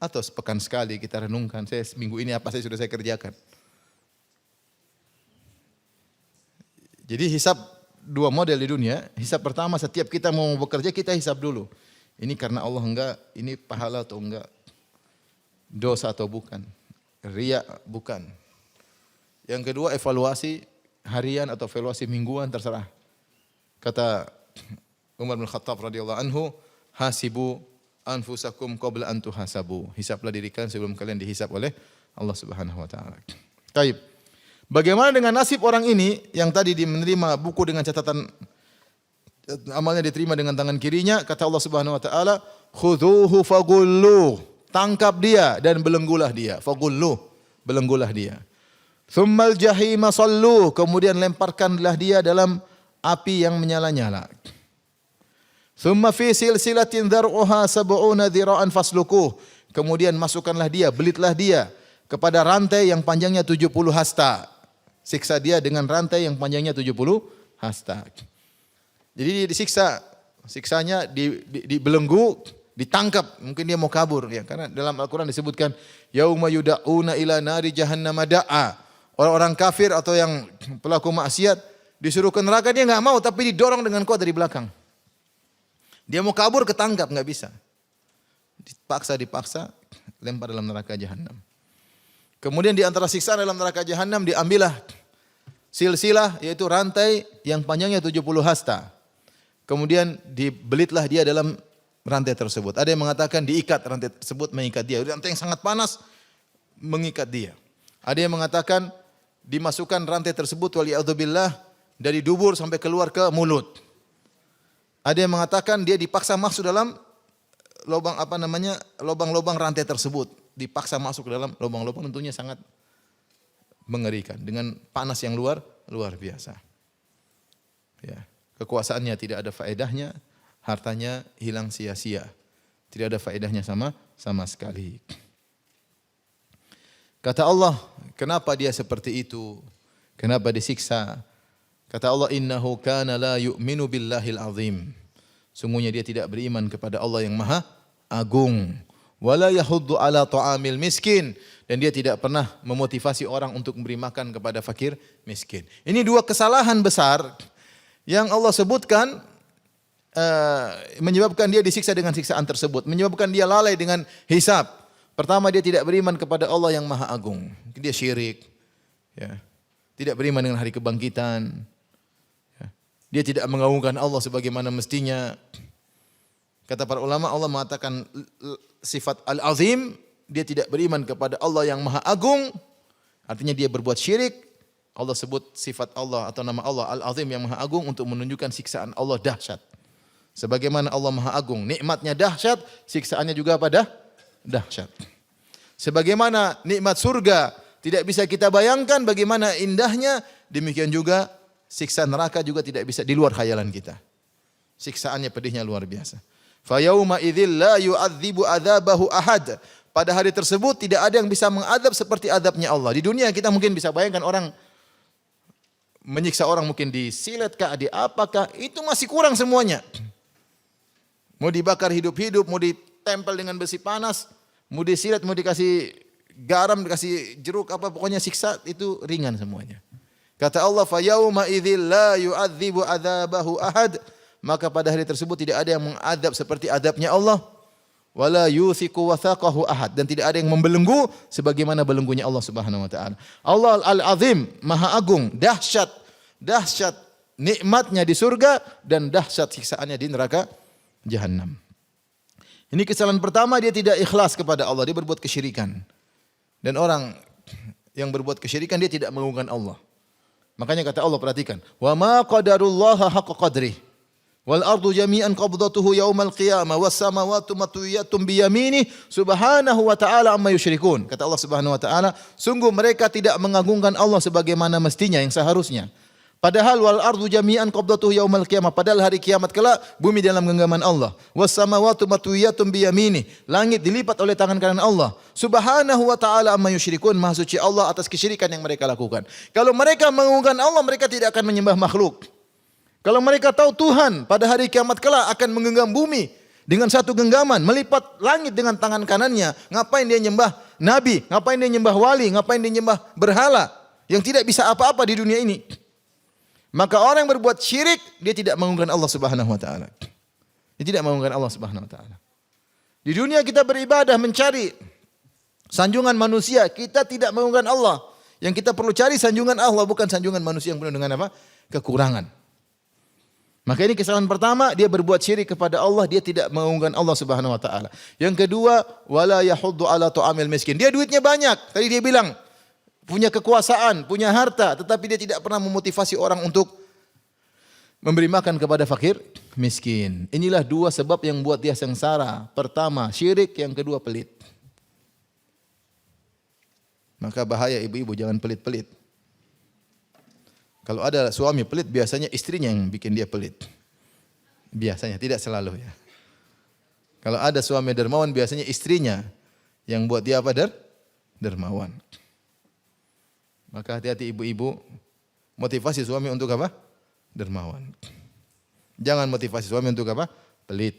Atau sepekan sekali kita renungkan. Saya minggu ini apa sudah saya kerjakan. Jadi hisap dua model di dunia. Hisap pertama, setiap kita mau bekerja kita hisap dulu. Ini karena Allah enggak, ini pahala atau enggak. Dosa atau bukan. Riya bukan. Yang kedua, evaluasi harian atau evaluasi mingguan, terserah. Kata Umar bin Khattab radhiyallahu anhu, hasibu anfusakum qabla an tuhasabu. Hisaplah diri kalian sebelum kalian dihisap oleh Allah Subhanahu wa taala. Baik. Bagaimana dengan nasib orang ini yang tadi menerima buku dengan catatan amalnya diterima dengan tangan kirinya? Kata Allah Subhanahu wa taala, khudhuhu fagullu. Tangkap dia dan belenggulah dia. Fagullu, belenggulah dia. Tsummal jahima sallu, kemudian lemparkanlah dia dalam api yang menyala-nyala. Tsumma fi silsilatin dzar'uha sab'una dzira'an fasluquh. Kemudian masukkanlah dia, belitlah dia kepada rantai yang panjangnya 70 hasta. Siksa dia dengan rantai yang panjangnya 70 hasta. Jadi disiksa, siksanya dibelenggu, ditangkap, mungkin dia mau kabur ya, karena dalam Al-Qur'an disebutkan yauma yud'auna ila nari jahannam da'a. Orang-orang kafir atau yang pelaku maksiat disuruh ke neraka, dia enggak mau, tapi didorong dengan kuat dari belakang. Dia mau kabur, ketangkap, enggak bisa. Dipaksa, lempar dalam neraka jahanam. Kemudian di antara siksaan dalam neraka jahanam diambillah silsilah, yaitu rantai yang panjangnya 70 hasta. Kemudian dibelitlah dia dalam rantai tersebut. Ada yang mengatakan diikat rantai tersebut, mengikat dia. Rantai yang sangat panas mengikat dia. Ada yang mengatakan dimasukkan rantai tersebut waliyadzubillah dari dubur sampai keluar ke mulut. Ada yang mengatakan dia dipaksa masuk dalam lubang-lubang rantai tersebut, dipaksa masuk ke dalam lubang-lubang, tentunya sangat mengerikan dengan panas yang luar biasa. Ya, kekuasaannya tidak ada faedahnya, hartanya hilang sia-sia. Tidak ada faedahnya sama sekali. Kata Allah, kenapa dia seperti itu? Kenapa disiksa? Kata Allah, innahu kana la yu'minu billahil azim. Sungguhnya dia tidak beriman kepada Allah yang maha agung. Wala yahuddu ala ta'amil miskin. Dan dia tidak pernah memotivasi orang untuk memberi makan kepada fakir miskin. Ini dua kesalahan besar yang Allah sebutkan menyebabkan dia disiksa dengan siksaan tersebut. Menyebabkan dia lalai dengan hisab. Pertama, dia tidak beriman kepada Allah yang maha agung. Dia syirik. Ya. Tidak beriman dengan hari kebangkitan. Ya. Dia tidak mengagungkan Allah sebagaimana mestinya. Kata para ulama, Allah mengatakan sifat Al-Azim, dia tidak beriman kepada Allah yang Maha Agung, artinya dia berbuat syirik. Allah sebut sifat Allah atau nama Allah Al-Azim yang Maha Agung untuk menunjukkan siksaan Allah dahsyat. Sebagaimana Allah Maha Agung, nikmatnya dahsyat, siksaannya juga dahsyat. Sebagaimana nikmat surga tidak bisa kita bayangkan bagaimana indahnya, demikian juga siksa neraka juga tidak bisa di luar khayalan kita. Siksaannya pedihnya luar biasa. Fa yauma idzil la yu'adzibu adzabahu ahad. Pada hari tersebut tidak ada yang bisa mengadab seperti adabnya Allah. Di dunia kita mungkin bisa bayangkan orang menyiksa orang mungkin disilet kah, di apakah, itu masih kurang semuanya. Mau dibakar hidup-hidup, mau ditempel dengan besi panas, mau disilet, mau dikasih garam, dikasih jeruk apa, pokoknya siksa itu ringan semuanya. Kata Allah, fa yauma idzil la yu'adzibu adzabahu ahad. Maka pada hari tersebut tidak ada yang mengadab seperti adabnya Allah. Wala yuthiqu wathaqahu ahad, dan tidak ada yang membelenggu sebagaimana belenggunya Allah Subhanahu wa taala. Allah Al-Azim, Maha Agung, dahsyat nikmatnya di surga dan dahsyat siksaannya di neraka Jahannam. Ini kesalahan pertama, dia tidak ikhlas kepada Allah, dia berbuat kesyirikan. Dan orang yang berbuat kesyirikan dia tidak mengagungkan Allah. Makanya kata Allah, perhatikan, wa ma qadarullaha haqqa qadrihi wal ardu jami'an qabdatuhu yaumal qiyamah was samawati matwiyatun bi yaminih subhanahu wa ta'ala amma yusyrikun. Kata Allah Subhanahu wa ta'ala, sungguh mereka tidak mengagungkan Allah sebagaimana mestinya yang seharusnya. Padahal wal ardu jami'an qabdatuhu yaumal qiyamah, padahal hari kiamat kelak bumi dalam genggaman Allah. Was samawati matwiyatun bi yaminih, langit dilipat oleh tangan kanan Allah. Subhanahu wa ta'ala amma yusyrikun, maha suci Allah atas kesyirikan yang mereka lakukan. Kalau mereka mengagungkan Allah, mereka tidak akan menyembah makhluk. Kalau mereka tahu Tuhan pada hari kiamat kelak akan menggenggam bumi dengan satu genggaman, melipat langit dengan tangan kanannya, ngapain dia nyembah nabi, ngapain dia nyembah wali, ngapain dia nyembah berhala yang tidak bisa apa-apa di dunia ini? Maka orang yang berbuat syirik, dia tidak mengagungkan Allah Subhanahu wa taala. Dia tidak mengagungkan Allah Subhanahu wa taala. Di dunia kita beribadah mencari sanjungan manusia, kita tidak mengagungkan Allah. Yang kita perlu cari sanjungan Allah, bukan sanjungan manusia yang penuh dengan apa? Kekurangan. Maka ini kesalahan pertama, dia berbuat syirik kepada Allah, dia tidak mengagungkan Allah Subhanahu wa taala. Yang kedua, wala yahuddu ala ta'amil miskin. Dia duitnya banyak. Tadi dia bilang punya kekuasaan, punya harta, tetapi dia tidak pernah memotivasi orang untuk memberi makan kepada fakir miskin. Inilah dua sebab yang buat dia sengsara. Pertama, syirik, yang kedua pelit. Maka bahaya ibu-ibu, jangan pelit-pelit. Kalau ada suami pelit, biasanya istrinya yang bikin dia pelit. Biasanya, tidak selalu ya. Kalau ada suami dermawan, biasanya istrinya yang buat dia apa? Dermawan. Maka hati-hati ibu-ibu, motivasi suami untuk apa? Dermawan. Jangan motivasi suami untuk apa? Pelit.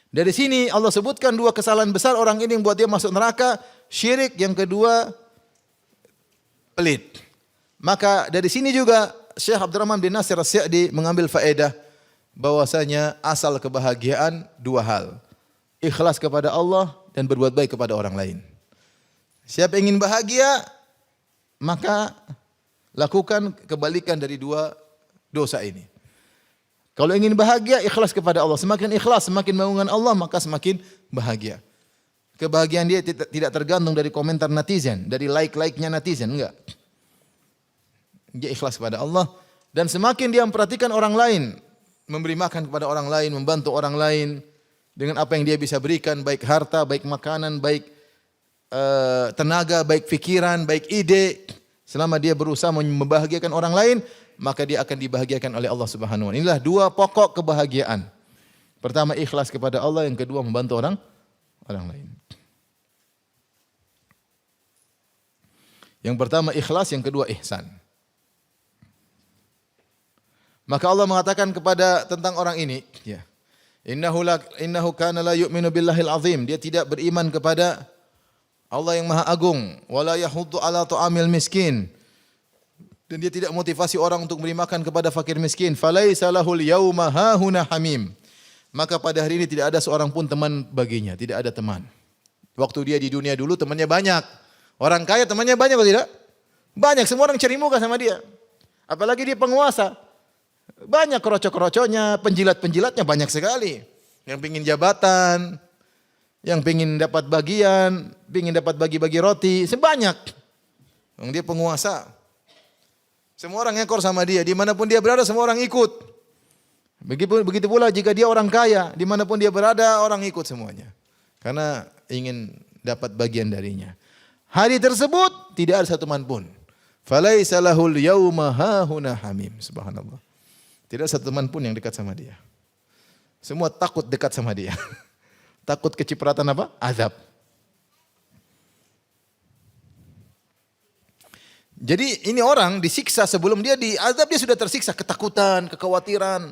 Dari sini Allah sebutkan dua kesalahan besar orang ini yang buat dia masuk neraka, syirik, yang kedua pelit. Maka dari sini juga Syekh Abdurrahman bin Nasir As-Sa'di mengambil faedah bahwasanya asal kebahagiaan dua hal. Ikhlas kepada Allah dan berbuat baik kepada orang lain. Siapa ingin bahagia, maka lakukan kebalikan dari dua dosa ini. Kalau ingin bahagia, ikhlas kepada Allah. Semakin ikhlas, semakin mengagungkan Allah, maka semakin bahagia. Kebahagiaan dia tidak tergantung dari komentar netizen, dari like-like-nya netizen, enggak. Dia ikhlas kepada Allah, dan semakin dia memperhatikan orang lain, memberi makan kepada orang lain, membantu orang lain dengan apa yang dia bisa berikan, baik harta, baik makanan, baik tenaga, baik pikiran, baik ide, selama dia berusaha membahagiakan orang lain, maka dia akan dibahagiakan oleh Allah Subhanahu wa taala. Inilah dua pokok kebahagiaan. Pertama, ikhlas kepada Allah, yang kedua membantu orang lain. Yang pertama ikhlas, yang kedua ihsan. Maka Allah mengatakan kepada tentang orang ini, ya. Innahu kana la yu'minu billahil azim. Dia tidak beriman kepada Allah yang Maha Agung. Wala yahuddu ala ta'amil miskin. Dan dia tidak motivasi orang untuk beri makan kepada fakir miskin. Falaisa lahul yauma hahuna hamim. Maka pada hari ini tidak ada seorang pun teman baginya, tidak ada teman. Waktu dia di dunia dulu temannya banyak. Orang kaya temannya banyak atau tidak? Banyak, semua orang cari muka sama dia. Apalagi dia penguasa. Banyak kerocok-kerocoknya, penjilat-penjilatnya banyak sekali. Yang pingin jabatan, yang pingin dapat bagian, pingin dapat bagi-bagi roti, sebanyak. Yang dia penguasa. Semua orang ekor sama dia, dimanapun dia berada semua orang ikut. Begitu pula jika dia orang kaya, dimanapun dia berada orang ikut semuanya. Karena ingin dapat bagian darinya. Hari tersebut tidak ada satu man pun. Falaisa lahul yauma hahuna hamim. Subhanallah. Tidak ada satu man pun yang dekat sama dia. Semua takut dekat sama dia. Takut kecipratan apa? Azab. Jadi ini orang disiksa sebelum dia diazab, dia sudah tersiksa, ketakutan, kekhawatiran.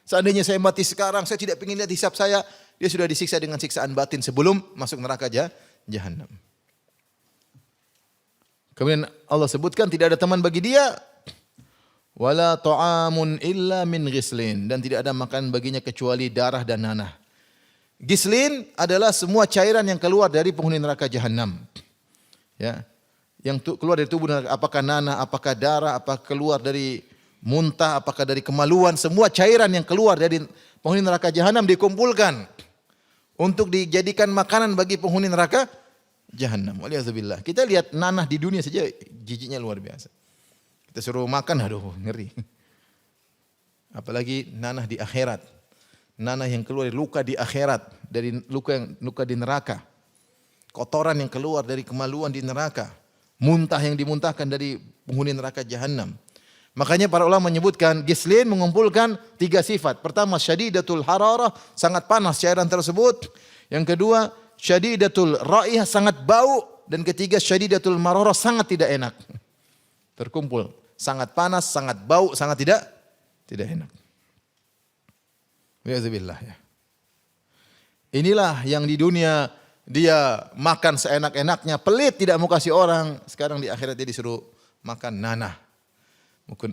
Seandainya saya mati sekarang, saya tidak ingin lihat hisab saya. Dia sudah disiksa dengan siksaan batin sebelum masuk neraka jahanam. Kemudian Allah sebutkan tidak ada teman bagi dia. Wala ta'amun illa min ghislin. Dan tidak ada makanan baginya kecuali darah dan nanah. Ghislin adalah semua cairan yang keluar dari penghuni neraka jahanam. Ya. Yang keluar dari tubuh neraka, apakah nanah, apakah darah, apakah keluar dari muntah, apakah dari kemaluan, semua cairan yang keluar dari penghuni neraka jahanam dikumpulkan untuk dijadikan makanan bagi penghuni neraka jahanam. Waliyadzubillah. Kita lihat nanah di dunia saja jijiknya luar biasa. Kita suruh makan, aduh ngeri. Apalagi nanah di akhirat. Nanah yang keluar dari luka di akhirat, dari luka di neraka. Kotoran yang keluar dari kemaluan di neraka. Muntah yang dimuntahkan dari penghuni neraka jahanam. Makanya para ulama menyebutkan gislin mengumpulkan 3 sifat. Pertama syadidatul hararah, sangat panas cairan tersebut. Yang kedua syadidatul raihah, sangat bau. Dan ketiga syadidatul mararah, sangat tidak enak. Terkumpul, sangat panas, sangat bau, sangat tidak enak. Wa'adzubillah ya. Inilah yang di dunia dia makan seenak-enaknya, pelit tidak mau kasih orang. Sekarang di akhirat dia disuruh makan nanah,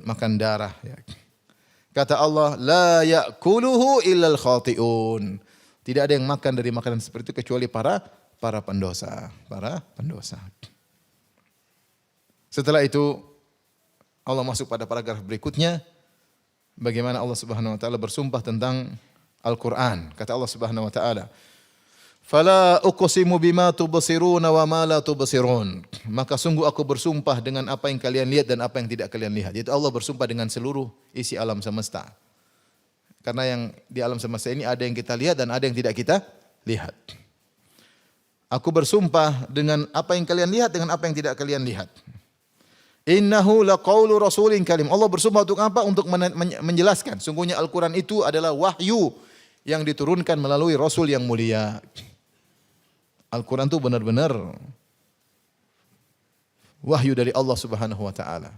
makan darah. Ya. Kata Allah, la ya'kuluhu illal khati'un. Tidak ada yang makan dari makanan seperti itu kecuali para pendosa, Setelah itu Allah masuk pada paragraf berikutnya. Bagaimana Allah Subhanahu wa taala bersumpah tentang Al-Qur'an. Kata Allah Subhanahu wa taala, "Fala uqsimu bima tubsiruna wa ma la tubsirun." Maka sungguh aku bersumpah dengan apa yang kalian lihat dan apa yang tidak kalian lihat. Yaitu Allah bersumpah dengan seluruh isi alam semesta. Karena yang di alam semesta ini ada yang kita lihat dan ada yang tidak kita lihat. Aku bersumpah dengan apa yang kalian lihat dengan apa yang tidak kalian lihat. Innahu laqaulu rasulin karim. Allah bersumpah untuk apa? Untuk menjelaskan. Sungguhnya Al-Quran itu adalah wahyu yang diturunkan melalui Rasul yang mulia. Al-Quran itu benar-benar wahyu dari Allah Subhanahu wa taala.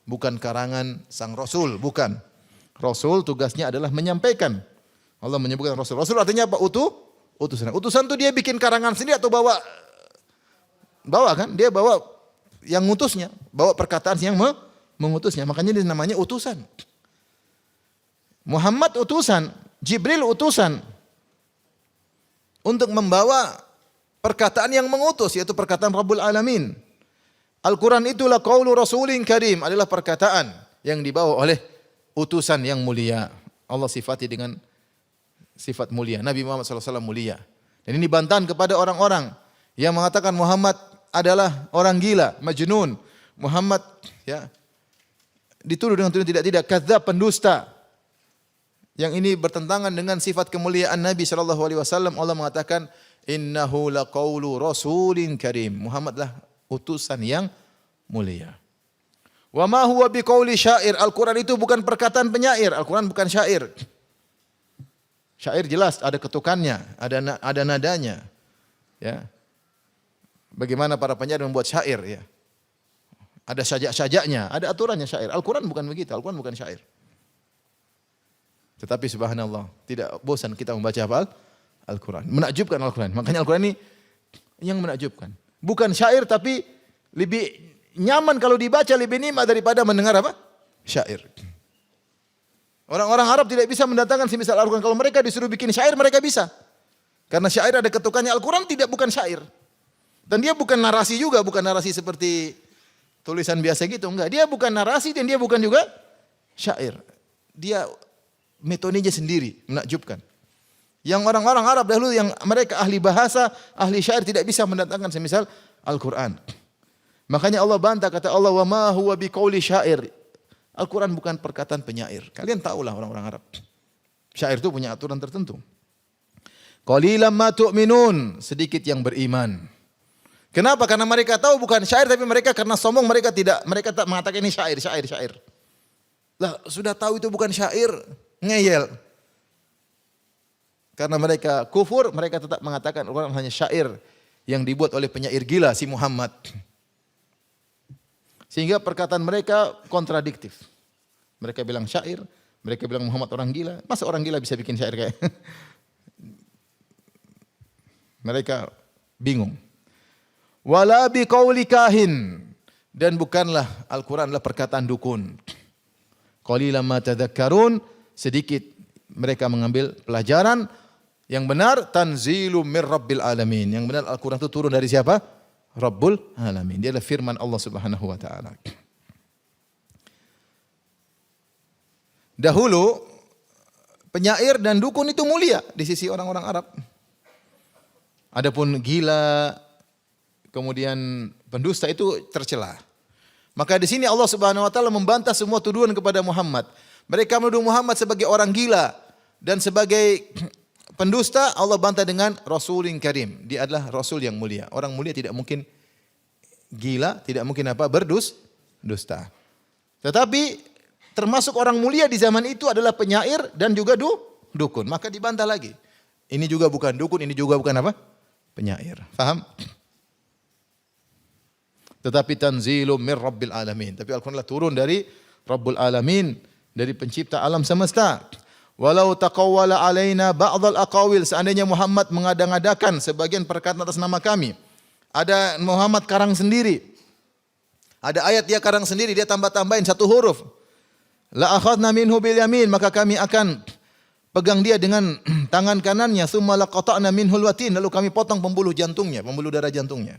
Bukan karangan sang Rasul, bukan. Rasul tugasnya adalah menyampaikan. Allah menyebutkan Rasul. Rasul artinya apa? Utusan. Utusan itu dia bikin karangan sendiri atau bawa kan? Dia bawa yang ngutusnya, bawa perkataan yang mengutusnya. Makanya dia namanya utusan. Muhammad utusan, Jibril utusan untuk membawa perkataan yang mengutus, yaitu perkataan Rabbul Alamin. Al-Quran itulah qaulu rasulin karim, adalah perkataan yang dibawa oleh utusan yang mulia. Allah sifati dengan sifat mulia. Nabi Muhammad SAW mulia. Dan ini bantahan kepada orang-orang yang mengatakan Muhammad adalah orang gila, majnun. Muhammad ya dituduh dengan tuduhan tidak, kadzdzab, pendusta. Yang ini bertentangan dengan sifat kemuliaan Nabi sallallahu alaihi wasallam. Allah mengatakan innahu laqaulu rasulin karim. Muhammadlah utusan yang mulia. Wa ma huwa biqauli syair. Al-Qur'an itu bukan perkataan penyair. Al-Qur'an bukan syair. Syair jelas ada ketukannya, ada nadanya. Ya. Bagaimana para penyair membuat syair ya. Ada sajak-sajaknya, ada aturannya syair. Al-Quran bukan begitu, Al-Quran bukan syair. Tetapi subhanallah, tidak bosan kita membaca apa? Al-Quran. Menakjubkan Al-Quran. Makanya Al-Quran ini yang menakjubkan. Bukan syair tapi lebih nyaman kalau dibaca, lebih nikmat daripada mendengar apa? Syair. Orang-orang Arab tidak bisa mendatangkan semisal Al-Quran. Kalau mereka disuruh bikin syair, mereka bisa. Karena syair ada ketukannya. Al-Quran bukan syair. Dan dia bukan narasi juga, bukan narasi seperti tulisan biasa gitu, enggak. Dia bukan narasi dan dia bukan juga syair. dia metodenya sendiri, menakjubkan. Yang orang-orang Arab dahulu yang mereka ahli bahasa, ahli syair tidak bisa mendatangkan semisal Al-Quran. Makanya Allah bantah, kata Allah, wa ma huwa biqauli syair. Al-Quran bukan perkataan penyair. Kalian tahulah orang-orang Arab. Syair itu punya aturan tertentu. Qalilan ma tu'minun, sedikit yang beriman. Kenapa? Karena mereka tahu bukan syair, tapi mereka karena sombong mereka tak mengatakan ini syair. Lah, sudah tahu itu bukan syair, ngeyel. Karena mereka kufur, mereka tetap mengatakan Al-Quran hanya syair yang dibuat oleh penyair gila si Muhammad. Sehingga perkataan mereka kontradiktif. Mereka bilang syair, mereka bilang Muhammad orang gila. Masa orang gila bisa bikin syair kayak? Mereka bingung. Wala biqauli kahin, dan bukanlah Al-Quran adalah perkataan dukun. Qalilan ma tadhakkarun, sedikit mereka mengambil pelajaran. Yang benar tanzilum mir rabbil alamin. Yang benar Al-Quran itu turun dari siapa? Rabbul alamin. Dia adalah firman Allah Subhanahu wa taala. Dahulu penyair dan dukun itu mulia di sisi orang-orang Arab. Adapun gila, kemudian pendusta itu tercela. Maka di sini Allah Subhanahu wa taala membantah semua tuduhan kepada Muhammad. Mereka menuduh Muhammad sebagai orang gila dan sebagai pendusta. Allah bantah dengan Rasulin Karim. Dia adalah Rasul yang mulia. Orang mulia tidak mungkin gila, tidak mungkin dusta. Tetapi termasuk orang mulia di zaman itu adalah penyair dan juga dukun. Maka dibantah lagi. Ini juga bukan dukun, ini juga bukan apa? Penyair. Faham? Tetapi tanzilum mir rabbil alamin. Tapi Al-Quran adalah turun dari Rabbul alamin, dari pencipta alam semesta. Walau taqawwala alaina ba'dal aqawil, seandainya Muhammad mengada-ngadakan sebagian perkataan atas nama kami. Ada Muhammad karang sendiri. Ada ayat dia karang sendiri, dia tambah-tambahin satu huruf. La akhadna minhu bil yamin, maka kami akan pegang dia dengan tangan kanannya, tsumma laqata'na minhul watin, lalu kami potong pembuluh jantungnya, pembuluh darah jantungnya.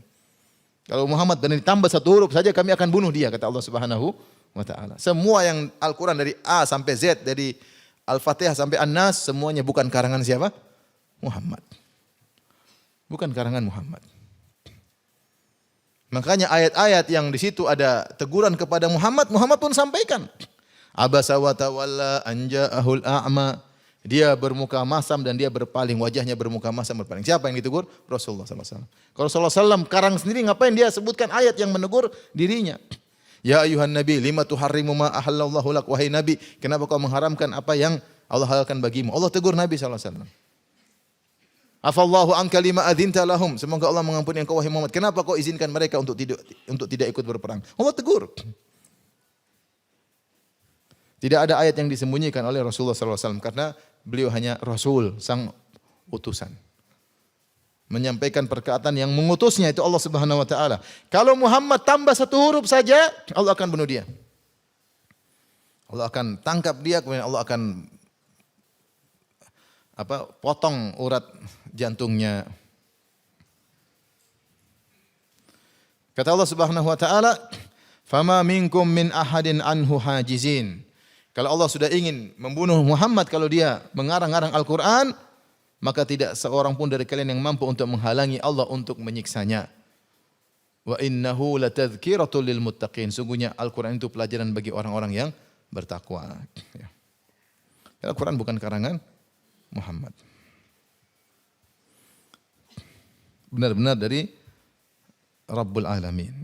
Kalau Muhammad berani tambah satu huruf saja kami akan bunuh dia, kata Allah Subhanahu wa taala. Semua yang Al-Qur'an dari A sampai Z, dari Al-Fatihah sampai An-Nas, semuanya bukan karangan siapa? Muhammad. Bukan karangan Muhammad. Makanya ayat-ayat yang di situ ada teguran kepada Muhammad, Muhammad pun sampaikan. Abasa wa tawalla an ja'ahul a'ma. Dia bermuka masam dan dia berpaling, wajahnya bermuka masam berpaling. Siapa yang ditegur? Rasulullah SAW. Kalau Rasulullah SAW karang sendiri, ngapain dia sebutkan ayat yang menegur dirinya? Ya ayuhan nabi, lima tuharrimu ma ahallallahu lak, wahai nabi, kenapa kau mengharamkan apa yang Allah halalkan bagimu? Allah tegur Nabi SAW. Afallahu anka lima adzinta lahum, semoga Allah mengampuni engkau wahai Muhammad. Kenapa kau izinkan mereka untuk tidak ikut berperang? Allah tegur. Tidak ada ayat yang disembunyikan oleh Rasulullah SAW karena beliau hanya Rasul, sang utusan. Menyampaikan perkataan yang mengutusnya itu Allah Subhanahu wa taala. Kalau Muhammad tambah satu huruf saja, Allah akan bunuh dia. Allah akan tangkap dia, kemudian Allah akan potong urat jantungnya. Kata Allah Subhanahu wa taala, "Fama minkum min ahadin anhu hajizin." Kalau Allah sudah ingin membunuh Muhammad, kalau dia mengarang-arang Al-Quran, maka tidak seorang pun dari kalian yang mampu untuk menghalangi Allah untuk menyiksanya. Wa innahu latadhkiratul lil muttaqin. Sungguhnya Al-Quran itu pelajaran bagi orang-orang yang bertakwa. Al-Quran bukan karangan Muhammad. Benar-benar dari Rabbul Alamin.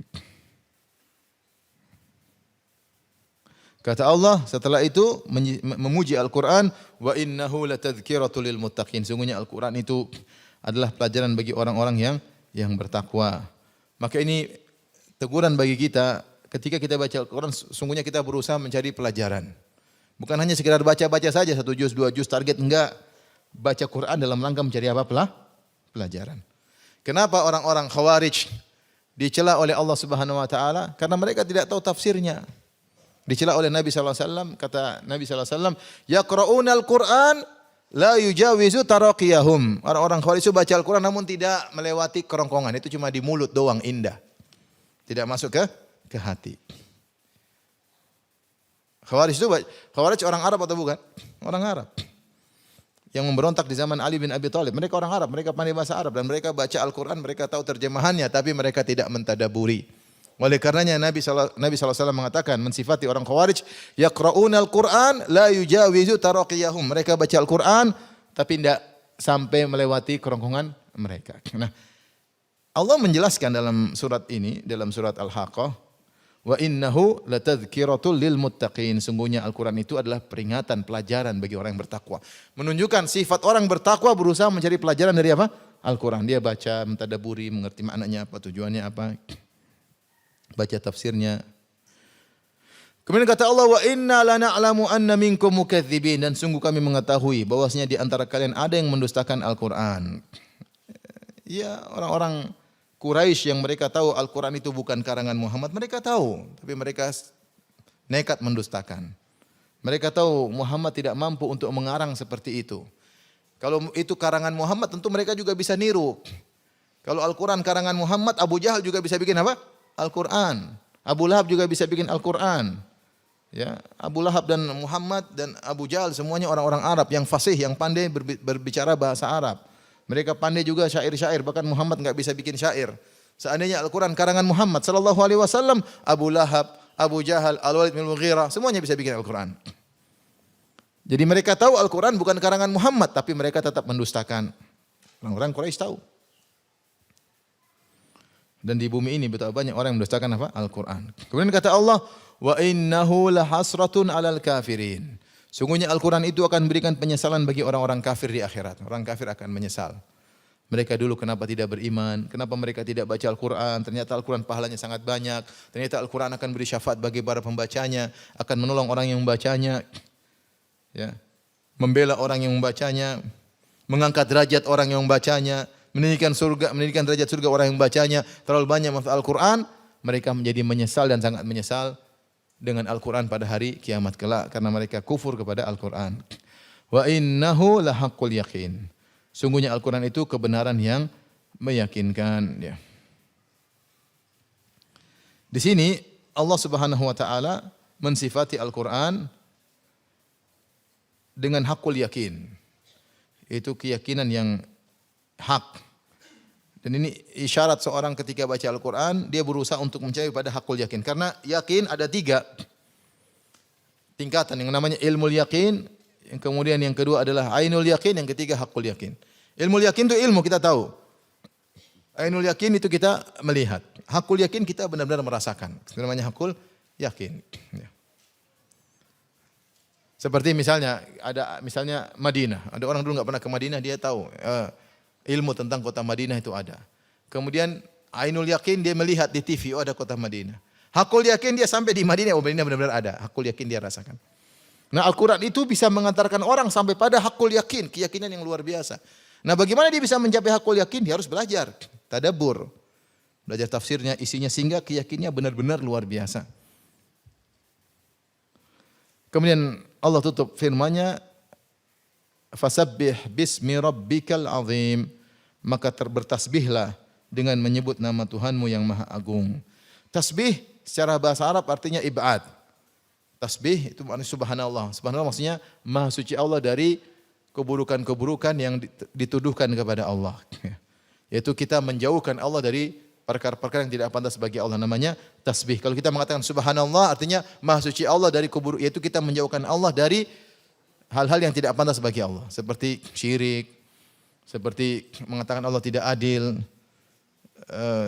Kata Allah setelah itu memuji Al-Quran, wa innahu latadhkiratul lil muttaqin. Sungguhnya Al-Quran itu adalah pelajaran bagi orang-orang yang bertakwa. Maka ini teguran bagi kita ketika kita baca Al-Quran, sungguhnya kita berusaha mencari pelajaran. Bukan hanya sekedar baca-baca saja 1 juz, 2 juz target, enggak. Baca Quran dalam rangka mencari apa? Pelajaran. Kenapa orang-orang Khawarij dicela oleh Allah Subhanahu wa taala? Karena mereka tidak tahu tafsirnya. Dicela oleh Nabi SAW, kata Nabi SAW, yaqra'unal Qur'an la yujawizu taraqiyahum. Orang-orang Khawarij itu baca Al-Quran namun tidak melewati kerongkongan. Itu cuma di mulut doang, indah. Tidak masuk ke hati. Khawarij orang Arab atau bukan? Orang Arab. Yang memberontak di zaman Ali bin Abi Thalib. Mereka orang Arab, mereka pandai bahasa Arab dan mereka baca Al-Quran, mereka tahu terjemahannya, tapi mereka tidak mentadaburi. Oleh karenanya Nabi SAW mengatakan, mensifati orang Khawarij, yaqra'unal Qur'an la yujawizu taraqiyahum. Mereka baca Al-Quran, tapi tidak sampai melewati kerongkongan mereka. Nah, Allah menjelaskan dalam surat ini, dalam surat Al-Haqqah, wa innahu latadhkiratul lil muttaqin. Sungguhnya Al-Quran itu adalah peringatan, pelajaran bagi orang yang bertakwa. Menunjukkan sifat orang bertakwa berusaha mencari pelajaran dari apa? Al-Quran. Dia baca, mentadaburi, mengerti maknanya apa, tujuannya apa. Baca tafsirnya. Kemudian kata Allah, wa inna lana'lamu anna minkum mukadzibin. Dan sungguh kami mengetahui bahwasanya di antara kalian ada yang mendustakan Al-Quran. Ya, orang-orang Quraisy yang mereka tahu Al-Quran itu bukan karangan Muhammad, mereka tahu. Tapi mereka nekat mendustakan. Mereka tahu Muhammad tidak mampu untuk mengarang seperti itu. Kalau itu karangan Muhammad, tentu mereka juga bisa niru. Kalau Al-Quran karangan Muhammad, Abu Jahal juga bisa bikin apa? Al-Quran. Abu Lahab juga bisa bikin Al-Quran. Ya, Abu Lahab dan Muhammad dan Abu Jahal semuanya orang-orang Arab yang fasih, yang pandai berbicara bahasa Arab. Mereka pandai juga syair-syair, bahkan Muhammad enggak bisa bikin syair. Seandainya Al-Quran karangan Muhammad sallallahu alaihi wasallam, Abu Lahab, Abu Jahal, Al-Walid bin Mughirah, semuanya bisa bikin Al-Quran. Jadi mereka tahu Al-Quran bukan karangan Muhammad, tapi mereka tetap mendustakan. Orang-orang Quraisy tahu. Dan di bumi ini betapa banyak orang yang mendustakan apa? Al-Quran. Kemudian kata Allah, wa innahu lahasratun 'alal kafirin. Sungguhnya Al-Quran itu akan memberikan penyesalan bagi orang-orang kafir di akhirat. Orang kafir akan menyesal. Mereka dulu kenapa tidak beriman? Kenapa mereka tidak baca Al-Quran? Ternyata Al-Quran pahalanya sangat banyak. Ternyata Al-Quran akan beri syafaat bagi para pembacanya. Akan menolong orang yang membacanya. Ya. Membela orang yang membacanya. Mengangkat derajat orang yang membacanya. Meninggikan derajat surga orang yang membacanya. Terlalu banyak manfaat Al-Quran. Mereka menjadi menyesal dan sangat menyesal dengan Al-Quran pada hari kiamat kelak karena mereka kufur kepada Al-Quran. Wa innahu lahaqqul yaqin. Sungguhnya Al-Quran itu kebenaran yang meyakinkan. Ya. Di sini Allah Subhanahu wa taala mensifati Al-Quran dengan haqqul yakin. Itu keyakinan yang hak. Dan ini isyarat seorang ketika baca Al-Quran, dia berusaha untuk mencari pada hakul yakin. Karena yakin ada 3 tingkatan. Yang namanya ilmul yakin, yang kemudian yang kedua adalah ainul yakin, yang ketiga hakul yakin. Ilmul yakin itu ilmu kita tahu. Ainul yakin itu kita melihat. Hakul yakin kita benar-benar merasakan. Itu namanya hakul yakin. Seperti misalnya Madinah. Ada orang dulu enggak pernah ke Madinah, dia tahu. Ilmu tentang kota Madinah itu ada. Kemudian ainul yakin dia melihat di TV, oh ada kota Madinah. Hakul yakin dia sampai di Madinah, oh Madinah benar-benar ada. Hakul yakin dia rasakan. Nah Al-Quran itu bisa mengantarkan orang sampai pada hakul yakin, keyakinan yang luar biasa. Nah bagaimana dia bisa mencapai hakul yakin? Dia harus belajar, tadabbur. Belajar tafsirnya, isinya sehingga keyakinannya benar-benar luar biasa. Kemudian Allah tutup firman-Nya, fasabbih bismi rabbikal azim. Maka bertasbihlah dengan menyebut nama Tuhanmu yang maha agung. Tasbih secara bahasa Arab artinya ibad. Tasbih itu maknanya subhanallah. Subhanallah maksudnya maha suci Allah dari keburukan-keburukan yang dituduhkan kepada Allah. Yaitu kita menjauhkan Allah dari perkara-perkara yang tidak pantas bagi Allah, namanya tasbih. Kalau kita mengatakan subhanallah artinya maha suci Allah dari keburukan, yaitu kita menjauhkan Allah dari hal-hal yang tidak pantas bagi Allah. Seperti syirik, seperti mengatakan Allah tidak adil.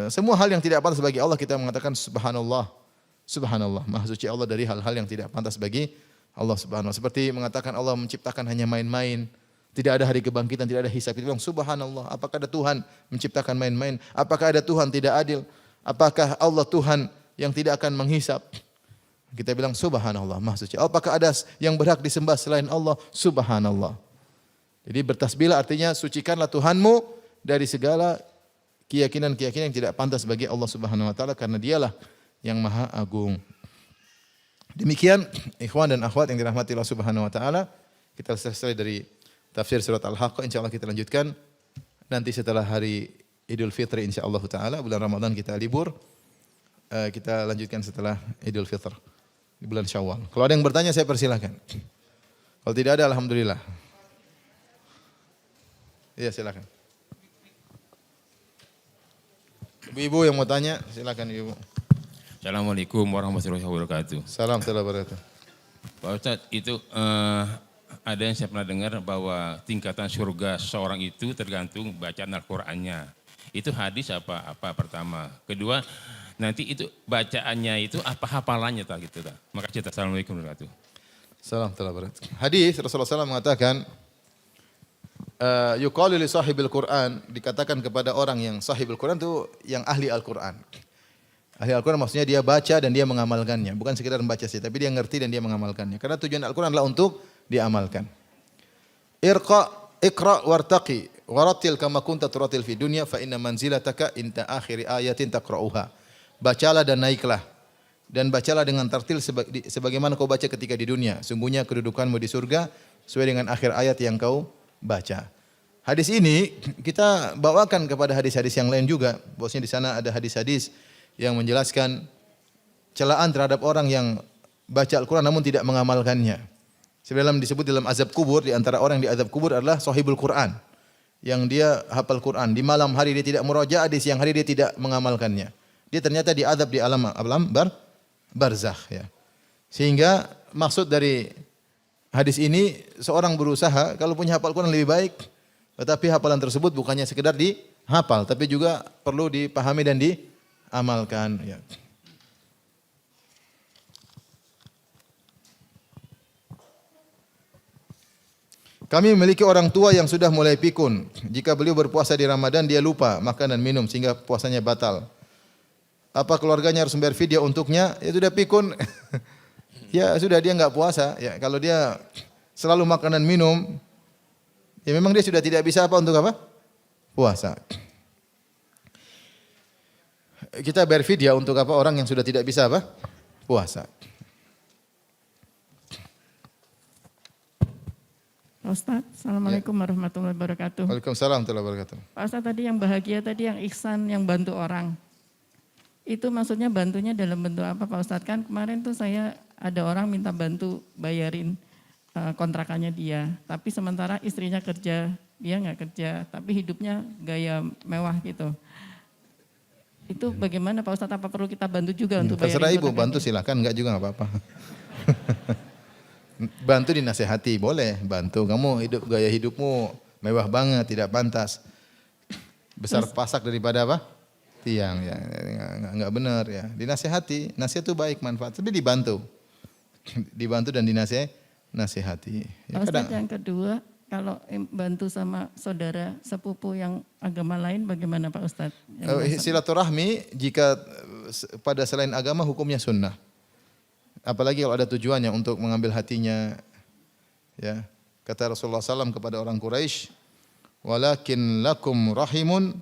Semua hal yang tidak pantas bagi Allah kita mengatakan subhanallah. Subhanallah, maha suci Allah dari hal-hal yang tidak pantas bagi Allah subhanahu. Seperti mengatakan Allah menciptakan hanya main-main. Tidak ada hari kebangkitan, tidak ada hisab. Kita bilang subhanallah, apakah ada Tuhan menciptakan main-main? Apakah ada Tuhan tidak adil? Apakah Allah Tuhan yang tidak akan menghisab? Kita bilang subhanallah, maha suci. Apakah ada yang berhak disembah selain Allah? Subhanallah. Jadi bertasbihlah artinya sucikanlah Tuhanmu dari segala keyakinan-keyakinan yang tidak pantas bagi Allah Subhanahu wa taala karena Dialah yang maha agung. Demikian ikhwan dan akhwat yang dirahmati Allah Subhanahu wa taala, kita selesai dari tafsir surat Al-Haqqah. Insyaallah kita lanjutkan nanti setelah hari Idul Fitri insyaallah taala. Bulan Ramadan kita libur. Kita lanjutkan setelah Idul Fitr. di bulan Syawal. Kalau ada yang bertanya saya persilahkan. Kalau tidak ada alhamdulillah. Iya silakan. Ibu-ibu yang mau tanya silakan ibu. Assalamualaikum warahmatullahi wabarakatuh. Salam warahmatullahi wabarakatuh. Pak Ustadz, itu ada yang saya pernah dengar bahwa tingkatan surga seorang itu tergantung bacaan Al-Qur'annya. Itu hadis apa pertama? Kedua, nanti itu bacaannya itu apa hafalannya tak gitu tak? Makasih. Assalamualaikum warahmatullahi wabarakatuh. Salam warahmatullahi wabarakatuh. Hadis Rasulullah SAW mengatakan yuqalu li sahibil Qur'an, dikatakan kepada orang yang sahibul Qur'an itu yang ahli Al-Qur'an. Ahli Al-Quran maksudnya dia baca dan dia mengamalkannya. Bukan sekedar membaca saja, tapi dia ngerti dan dia mengamalkannya. Karena tujuan Al-Quran adalah untuk diamalkan. Iqra wartaqi waratil kama kunta turatil fi dunya fa inna manzilataka inta akhiri ayatin taqra'uha. Bacalah dan naiklah. Dan bacalah dengan tartil sebagaimana kau baca ketika di dunia. Sungguhnya kedudukanmu di surga sesuai dengan akhir ayat yang kau baca. Hadis ini kita bawakan kepada hadis-hadis yang lain juga. Bahwasanya di sana ada hadis-hadis yang menjelaskan celaan terhadap orang yang baca Al-Quran namun tidak mengamalkannya. Sebelum disebut dalam azab kubur, di antara orang yang di azab kubur adalah sahibul Quran. Yang dia hafal Quran. Di malam hari dia tidak murojaah, di siang hari dia tidak mengamalkannya. Dia ternyata diazab di alam barzakh. Ya. Sehingga maksud dari hadis ini, seorang berusaha kalau punya hafal Quran lebih baik, tetapi hafalan tersebut bukannya sekedar dihafal, tapi juga perlu dipahami dan amalkan. Ya. Kami memiliki orang tua yang sudah mulai pikun. Jika beliau berpuasa di Ramadan, dia lupa makan dan minum sehingga puasanya batal. Apa keluarganya harus membayar fidyah untuknya? Ya sudah pikun. Ya sudah dia enggak puasa. Ya kalau dia selalu makan dan minum, ya memang dia sudah tidak bisa apa untuk apa? Puasa. Kita bayar fidyah untuk apa? Orang yang sudah tidak bisa apa? Puasa. Pak Ustaz, Assalamualaikum warahmatullahi wabarakatuh. Waalaikumsalam warahmatullahi wabarakatuh. Pak Ustaz, tadi yang bahagia tadi yang ihsan, yang bantu orang. Itu maksudnya bantunya dalam bentuk apa Pak Ustaz? Kan kemarin tuh saya ada orang minta bantu bayarin kontrakannya dia. Tapi sementara istrinya kerja, dia nggak kerja. Tapi hidupnya gaya mewah gitu. Itu bagaimana Pak Ustaz? Apa perlu kita bantu juga untuk bayarin? Terserah ibu, bantu silakan, enggak juga enggak apa-apa. Bantu dinasehati, boleh bantu. Kamu gaya hidupmu mewah banget, tidak pantas. Besar pasak daripada apa? Tiang, ya enggak benar ya. Dinasehati, nasihat itu baik, manfaat. Tapi dibantu. Dibantu dan dinasehati. Ya, Pak Ustaz, yang kedua, kalau bantu sama saudara sepupu yang agama lain bagaimana Pak Ustaz? Silaturahmi jika pada selain agama hukumnya sunnah. Apalagi kalau ada tujuannya untuk mengambil hatinya. Ya. Kata Rasulullah SAW kepada orang Quraisy, "Walakin lakum rahimun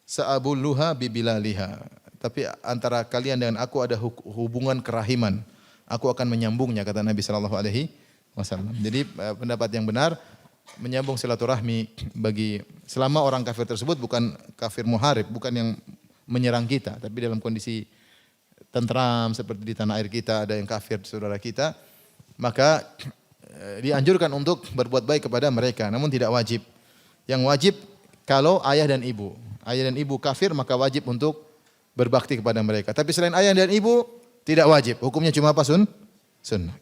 sa'abulluha bibilaliha." Tapi antara kalian dengan aku ada hubungan kerahiman. Aku akan menyambungnya, kata Nabi SAW. Jadi pendapat yang benar, menyambung silaturahmi bagi selama orang kafir tersebut bukan kafir muharib, bukan yang menyerang kita, tapi dalam kondisi tentram seperti di tanah air kita ada yang kafir saudara kita, maka dianjurkan untuk berbuat baik kepada mereka, namun tidak wajib. Yang wajib kalau ayah dan ibu. Ayah dan ibu kafir maka wajib untuk berbakti kepada mereka. Tapi selain ayah dan ibu tidak wajib. Hukumnya cuma apa? Sunnah.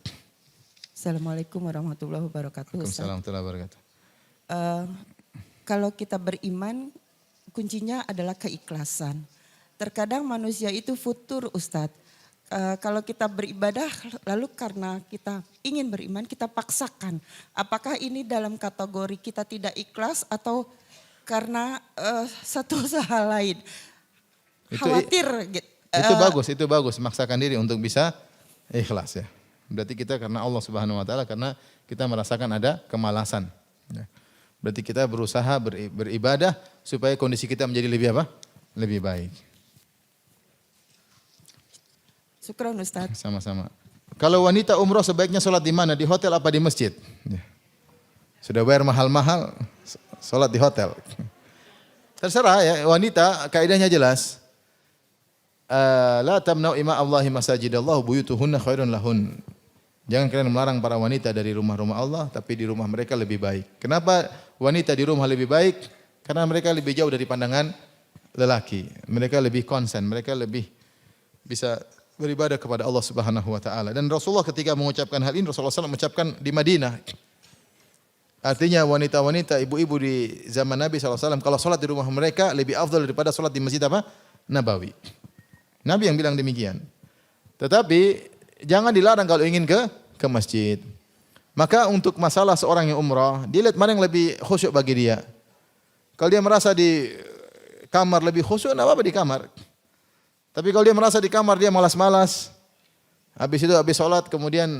Assalamualaikum warahmatullahi wabarakatuh. Waalaikumsalam warahmatullahi wabarakatuh. Kalau kita beriman, kuncinya adalah keikhlasan. Terkadang manusia itu futur Ustadz. Kalau kita beribadah lalu karena kita ingin beriman kita paksakan. Apakah ini dalam kategori kita tidak ikhlas atau karena satu hal lain? Khawatir. Itu bagus. Maksakan diri untuk bisa ikhlas ya. Berarti kita karena Allah Subhanahu Wa Taala, karena kita merasakan ada kemalasan. Ya. Berarti kita berusaha beribadah supaya kondisi kita menjadi lebih apa? Lebih baik. Syukran Ustaz. Sama-sama. Kalau wanita umroh sebaiknya sholat di mana? Di hotel apa di masjid? Ya. Sudah bayar mahal-mahal, sholat di hotel. Terserah ya, wanita kaidahnya jelas. la tamna'u ima Allahi masajidallah buyutuhunna khairun lahun. Jangan kalian melarang para wanita dari rumah-rumah Allah, tapi di rumah mereka lebih baik. Kenapa wanita di rumah lebih baik? Karena mereka lebih jauh dari pandangan lelaki. Mereka lebih konsen, mereka lebih bisa beribadah kepada Allah Subhanahu wa taala. Dan Rasulullah ketika mengucapkan hal ini, Rasulullah SAW mengucapkan di Madinah. Artinya wanita-wanita, ibu-ibu di zaman Nabi SAW, kalau sholat di rumah mereka lebih afdal daripada sholat di masjid apa? Nabawi. Nabi yang bilang demikian. Tetapi jangan dilarang kalau ingin ke masjid. Maka untuk masalah seorang yang umrah, dia lihat mana yang lebih khusyuk bagi dia. Kalau dia merasa di kamar lebih khusyuk, enggak apa-apa di kamar. Tapi kalau dia merasa di kamar dia malas-malas, habis sholat kemudian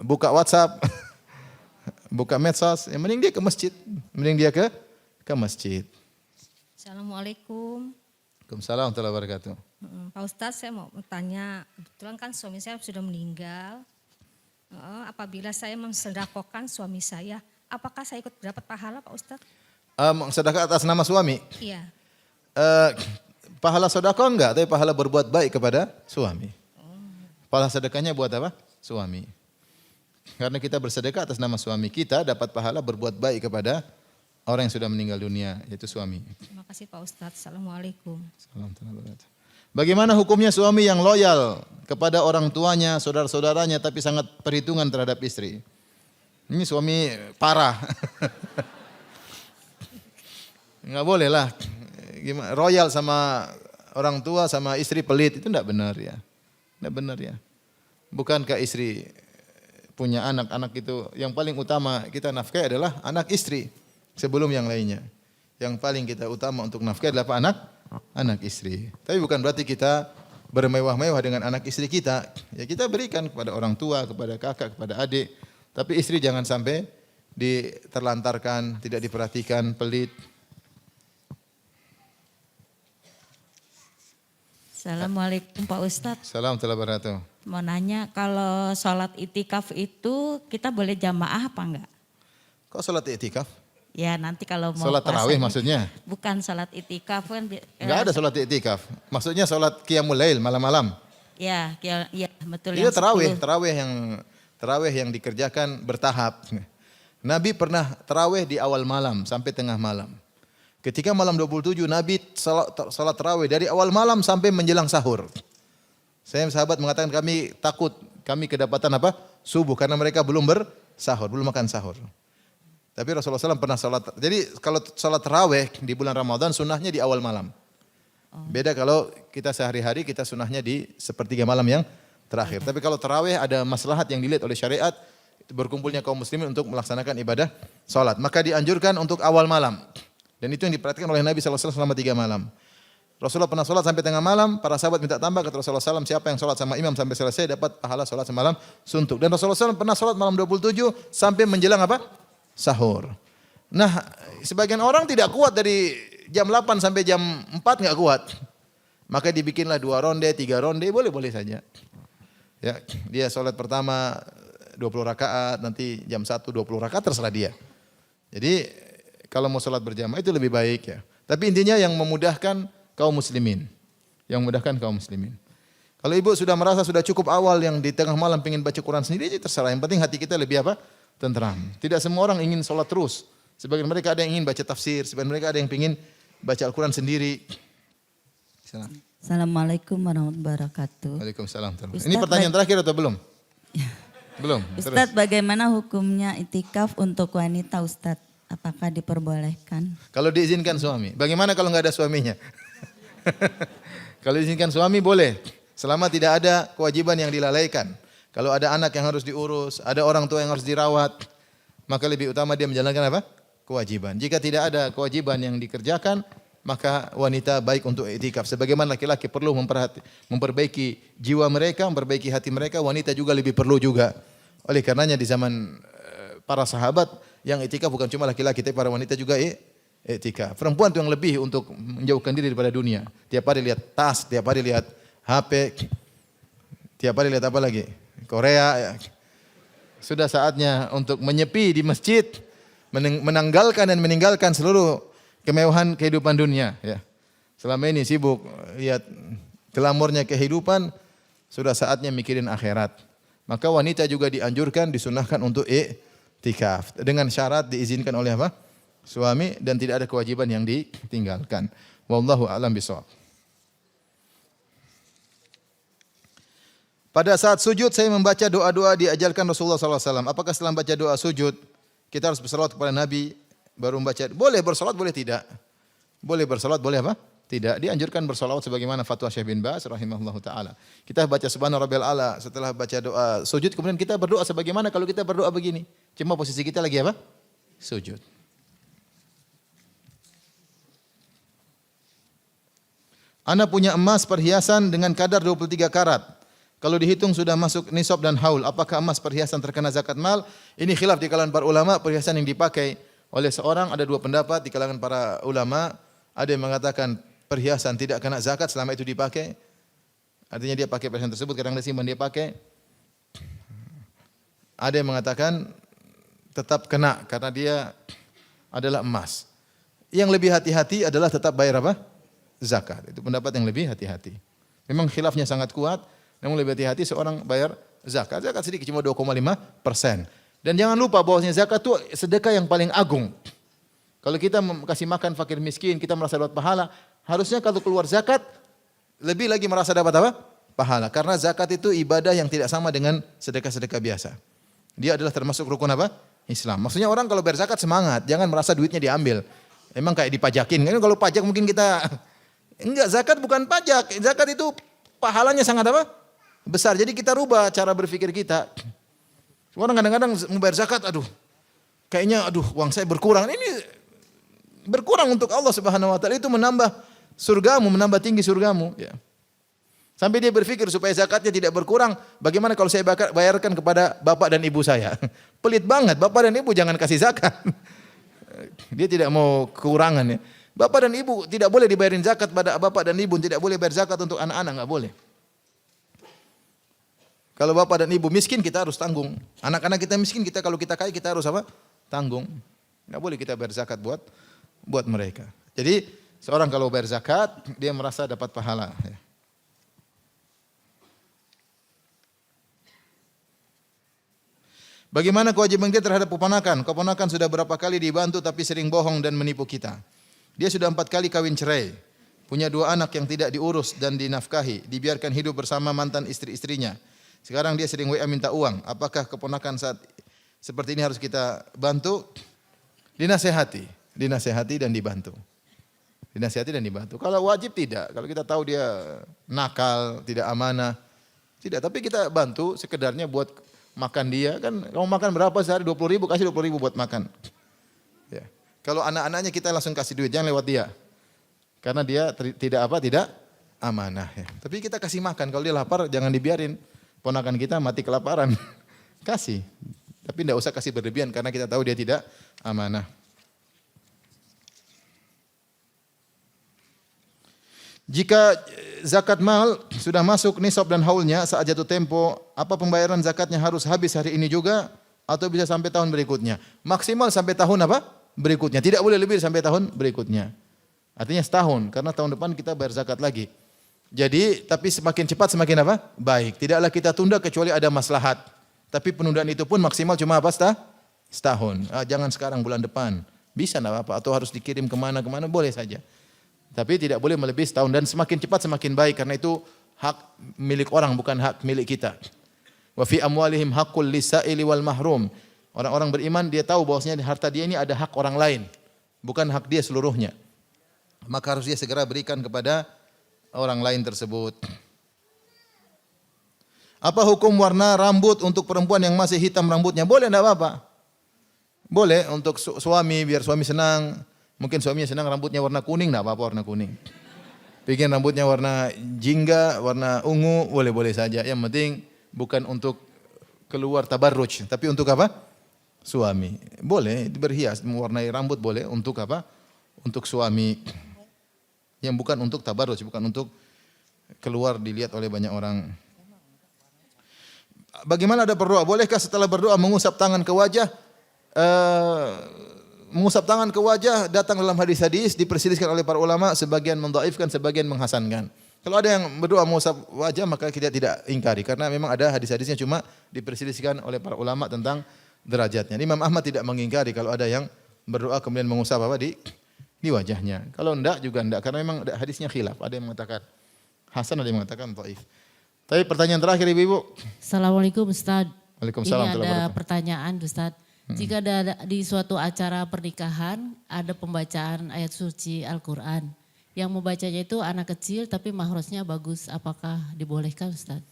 buka WhatsApp, buka medsos, yang mending dia ke masjid. Mending dia ke masjid. Assalamualaikum. Waalaikumsalam warahmatullahi wabarakatuh. Pak Ustadz, saya mau bertanya, kebetulan kan suami saya sudah meninggal. Apabila saya mensedekahkan suami saya, apakah saya ikut dapat pahala Pak Ustadz? Sedekah atas nama suami? Iya. Pahala sedekah enggak, tapi pahala berbuat baik kepada suami. Pahala sedekahnya buat apa? Suami. Karena kita bersedekah atas nama suami kita, dapat pahala berbuat baik kepada orang yang sudah meninggal dunia, yaitu suami. Terima kasih Pak Ustadz. Assalamualaikum. Bagaimana hukumnya suami yang loyal kepada orang tuanya, saudara-saudaranya, tapi sangat perhitungan terhadap istri? Ini suami parah. Enggak boleh lah. Gimana? Royal sama orang tua, sama istri pelit, itu enggak benar ya. Enggak benar ya. Bukankah istri punya anak itu yang paling utama kita nafkahi adalah anak istri sebelum yang lainnya. Yang paling kita utama untuk nafkahi adalah anak istri. Tapi bukan berarti kita bermewah-mewah dengan anak istri kita. Ya kita berikan kepada orang tua, kepada kakak, kepada adik. Tapi istri jangan sampai diterlantarkan, tidak diperhatikan, pelit. Assalamualaikum Pak Ustadz. Assalamualaikum warahmatullahi wabarakatuh. Mau nanya, kalau sholat itikaf itu kita boleh jamaah apa enggak? Kok sholat i'tikaf? Ya nanti kalau mau Sholat tarawih puasa- maksudnya? Bukan sholat itikaf kan. Enggak ada sholat i'tikaf. Maksudnya sholat qiyamul lail, malam-malam. Ya betul. Itu yang tarawih, 10. tarawih yang dikerjakan bertahap. Nabi pernah tarawih di awal malam sampai tengah malam. Ketika malam 27 Nabi salat tarawih dari awal malam sampai menjelang sahur. Saya sahabat mengatakan kami takut kami kedapatan apa? Subuh karena mereka belum bersahur, belum makan sahur. Tapi Rasulullah SAW pernah salat. Jadi kalau salat tarawih di bulan Ramadan sunnahnya di awal malam. Beda kalau kita sehari-hari kita sunnahnya di sepertiga malam yang terakhir. Tapi kalau tarawih ada maslahat yang dilihat oleh syariat, berkumpulnya kaum muslimin untuk melaksanakan ibadah salat. Maka dianjurkan untuk awal malam. Dan itu yang diperhatikan oleh Nabi SAW selama 3 malam. Rasulullah pernah salat sampai tengah malam, para sahabat minta tambah, kata Rasulullah SAW, siapa yang salat sama imam sampai selesai dapat pahala salat semalam suntuk. Dan Rasulullah SAW pernah salat malam 27 sampai menjelang apa? Sahur. Nah, sebagian orang tidak kuat dari jam 8 sampai jam 4 enggak kuat. Maka dibikinlah 2 ronde, 3 ronde, boleh-boleh saja. Ya, dia salat pertama 20 rakaat, nanti jam 1 20 rakaat terserah dia. Jadi kalau mau salat berjamaah itu lebih baik ya. Tapi intinya yang memudahkan kaum muslimin. Yang memudahkan kaum muslimin. Kalau ibu sudah merasa sudah cukup awal yang di tengah malam pengen baca Quran sendiri, terserah. Yang penting hati kita lebih apa? Tentram. Tidak semua orang ingin sholat terus. Sebagian mereka ada yang ingin baca tafsir, sebagian mereka ada yang ingin baca Al-Quran sendiri. Assalamualaikum warahmatullahi wabarakatuh. Waalaikumsalam. Ustaz, Ini pertanyaan terakhir atau belum? Belum. Ustadz, bagaimana hukumnya itikaf untuk wanita Ustadz? Apakah diperbolehkan? Kalau diizinkan suami. Bagaimana kalau nggak ada suaminya? Kalau diizinkan suami boleh. Selama tidak ada kewajiban yang dilalaikan. Kalau ada anak yang harus diurus, ada orang tua yang harus dirawat, maka lebih utama dia menjalankan apa? Kewajiban. Jika tidak ada kewajiban yang dikerjakan, maka wanita baik untuk i'tikaf. Sebagaimana laki-laki perlu memperbaiki jiwa mereka, memperbaiki hati mereka, wanita juga lebih perlu juga. Oleh karenanya di zaman para sahabat yang i'tikaf bukan cuma laki-laki, tapi para wanita juga i'tikaf. Perempuan itu yang lebih untuk menjauhkan diri daripada dunia. Tiap hari lihat tas, tiap hari lihat HP, tiap hari lihat apa lagi? Korea. Ya. Sudah saatnya untuk menyepi di masjid, menanggalkan dan meninggalkan seluruh kemewahan kehidupan dunia. Ya. Selama ini sibuk lihat glamornya kehidupan, sudah saatnya mikirin akhirat. Maka wanita juga dianjurkan, disunahkan untuk i'tikaf dengan syarat diizinkan oleh apa? Suami dan tidak ada kewajiban yang ditinggalkan. Wallahu a'lam bishawab. Pada saat sujud saya membaca doa-doa diajarkan Rasulullah SAW. Apakah setelah membaca doa sujud kita harus bersalawat kepada Nabi baru membaca? Boleh bersalawat, boleh tidak. Boleh bersalawat, boleh apa? Tidak. Dianjurkan bersalawat sebagaimana fatwa Syekh bin Baz rahimahullahu taala. Kita baca subhana rabbiyal a'la setelah baca doa sujud, kemudian kita berdoa sebagaimana kalau kita berdoa begini. Cuma posisi kita lagi apa? Sujud. Ana punya emas perhiasan dengan kadar 23 karat. Kalau dihitung sudah masuk nisab dan haul. Apakah emas perhiasan terkena zakat mal? Ini khilaf di kalangan para ulama. Perhiasan yang dipakai oleh seorang ada dua pendapat di kalangan para ulama. Ada yang mengatakan perhiasan tidak kena zakat selama itu dipakai. Artinya dia pakai perhiasan tersebut, kadang disimpan dia pakai. Ada yang mengatakan tetap kena karena dia adalah emas. Yang lebih hati-hati adalah tetap bayar apa? Zakat. Itu pendapat yang lebih hati-hati. Memang khilafnya sangat kuat, namun lebih hati-hati seorang bayar zakat. Zakat sedikit cuma 2,5%. Dan jangan lupa bahwasanya zakat itu sedekah yang paling agung. Kalau kita kasih makan fakir miskin, kita merasa dapat pahala. Harusnya kalau keluar zakat, lebih lagi merasa dapat apa? Pahala. Karena zakat itu ibadah yang tidak sama dengan sedekah-sedekah biasa. Dia adalah termasuk rukun apa? Islam. Maksudnya orang kalau bayar zakat semangat, jangan merasa duitnya diambil. Emang kayak dipajakin. Kan kalau pajak mungkin kita enggak, zakat bukan pajak. Zakat itu pahalanya sangat apa? Besar. Jadi kita rubah cara berpikir kita. Orang kadang-kadang membayar zakat, kayaknya uang saya berkurang. Ini berkurang untuk Allah Subhanahu wa taala, itu menambah surgamu, menambah tinggi surgamu, ya. Sampai dia berpikir supaya zakatnya tidak berkurang, bagaimana kalau saya bayarkan kepada bapak dan ibu saya? Pelit banget, bapak dan ibu jangan kasih zakat. Dia tidak mau kekurangan, ya. Bapak dan ibu tidak boleh dibayarin zakat pada bapak dan ibu, tidak boleh bayar zakat untuk anak-anak, enggak boleh. Kalau bapak dan ibu miskin kita harus tanggung. Anak-anak kita miskin, kalau kita kaya kita harus apa? Tanggung. Enggak boleh kita bayar zakat buat mereka. Jadi seorang kalau bayar zakat dia merasa dapat pahala. Bagaimana kewajiban kita terhadap keponakan? Keponakan sudah berapa kali dibantu tapi sering bohong dan menipu kita. Dia sudah 4 kali kawin cerai, punya 2 anak yang tidak diurus dan dinafkahi, dibiarkan hidup bersama mantan istri-istrinya. Sekarang dia sering WA minta uang. Apakah keponakan saat seperti ini harus kita bantu? Dinasehati dan dibantu. Dinasehati dan dibantu. Kalau wajib tidak. Kalau kita tahu dia nakal, tidak amanah, tidak. Tapi kita bantu sekedarnya buat makan dia. Kan kamu makan berapa sehari? 20.000, kasih 20.000 buat makan. Ya. Kalau anak-anaknya kita langsung kasih duit, jangan lewat dia. Karena dia tidak amanah. Ya. Tapi kita kasih makan. Kalau dia lapar jangan dibiarin. Ponakan kita mati kelaparan. Kasih. Tapi tidak usah kasih berlebihan karena kita tahu dia tidak amanah. Jika zakat mal sudah masuk nisab dan haulnya saat jatuh tempo, apa pembayaran zakatnya harus habis hari ini juga atau bisa sampai tahun berikutnya? Maksimal sampai tahun apa? Berikutnya. Tidak boleh lebih sampai tahun berikutnya. Artinya setahun, karena tahun depan kita bayar zakat lagi. Jadi, tapi semakin cepat semakin apa? Baik. Tidaklah kita tunda kecuali ada maslahat. Tapi penundaan itu pun maksimal cuma apa? Setahun. Jangan sekarang, bulan depan. Bisa enggak apa-apa. Atau harus dikirim kemana-kemana, boleh saja. Tapi tidak boleh melebihi setahun. Dan semakin cepat semakin baik. Karena itu hak milik orang, bukan hak milik kita. Wa fi amwalihim haqqul lisaili wal mahrum. Orang-orang beriman dia tahu bahwasanya harta dia ini ada hak orang lain, bukan hak dia seluruhnya. Maka harus dia segera berikan kepada orang lain tersebut. Apa hukum warna rambut untuk perempuan yang masih hitam rambutnya? Boleh, enggak apa-apa. Boleh untuk suami, biar suami senang. Mungkin suaminya senang rambutnya warna kuning, enggak apa-apa warna kuning. Bikin rambutnya warna jingga, warna ungu, boleh-boleh saja. Yang penting bukan untuk keluar tabarruj, tapi untuk apa? Suami. Boleh berhias, mewarnai rambut boleh untuk apa? Untuk suami. Yang bukan untuk tabarruj, bukan untuk keluar dilihat oleh banyak orang. Bagaimana ada berdoa? Bolehkah setelah berdoa mengusap tangan ke wajah? Mengusap tangan ke wajah datang dalam hadis-hadis diperselisihkan oleh para ulama, sebagian mendhaifkan, sebagian menghasankan. Kalau ada yang berdoa mengusap wajah maka kita tidak ingkari karena memang ada hadis-hadisnya, cuma diperselisihkan oleh para ulama tentang derajatnya. Imam Ahmad tidak mengingkari kalau ada yang berdoa kemudian mengusap apa di wajahnya. Kalau enggak juga enggak karena memang hadisnya khilaf. Ada yang mengatakan hasan, ada yang mengatakan dhaif. Tapi pertanyaan terakhir Ibu. Assalamualaikum Ustaz. Waalaikumsalam. Ini ada pertanyaan Ustaz. Jika di suatu acara pernikahan ada pembacaan ayat suci Al-Quran. Yang membacanya itu anak kecil tapi mahrosnya bagus. Apakah dibolehkan Ustaz?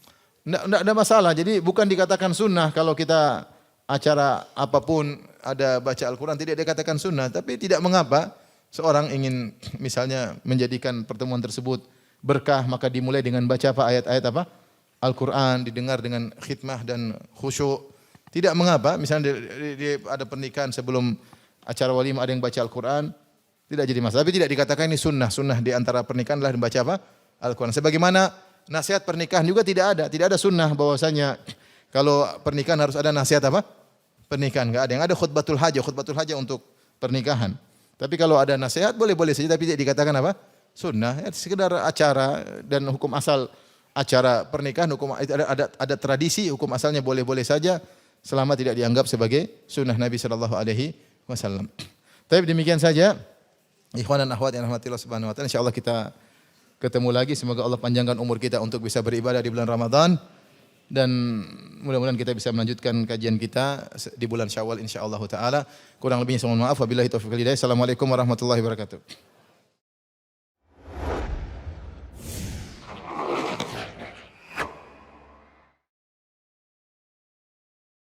Enggak ada masalah. Jadi bukan dikatakan sunnah kalau kita acara apapun ada baca Al-Quran, tidak dikatakan sunnah. Tapi tidak mengapa seorang ingin misalnya menjadikan pertemuan tersebut berkah, maka dimulai dengan baca apa ayat-ayat apa? Al-Quran, didengar dengan khidmah dan khusyuk. Tidak mengapa, misalnya ada pernikahan sebelum acara walimah ada yang baca Al-Quran, tidak jadi masalah. Tapi tidak dikatakan ini sunnah. Sunnah di antara pernikahan adalah membaca apa? Al-Quran. Sebagaimana nasihat pernikahan juga tidak ada. Tidak ada sunnah bahwasanya kalau pernikahan harus ada nasihat apa? Pernikahan. Enggak ada. Yang ada khutbatul hajah. Khutbatul hajah untuk pernikahan. Tapi kalau ada nasihat boleh-boleh saja. Tapi tidak dikatakan apa? Sunnah. Ya, sekedar acara dan hukum asal acara pernikahan. Hukum ada tradisi. Hukum asalnya boleh-boleh saja. Selama tidak dianggap sebagai sunnah Nabi SAW. Tapi demikian saja. Ikhwan dan akhwat yang rahmatillah subhanahu wa ta'ala. InsyaAllah kita ketemu lagi. Semoga Allah panjangkan umur kita untuk bisa beribadah di bulan Ramadan. Dan mudah-mudahan kita bisa melanjutkan kajian kita di bulan Syawal insyaAllah ta'ala. Kurang lebihnya saya mohon maaf. Wabillahi taufiq wal hidayah. Assalamualaikum warahmatullahi wabarakatuh.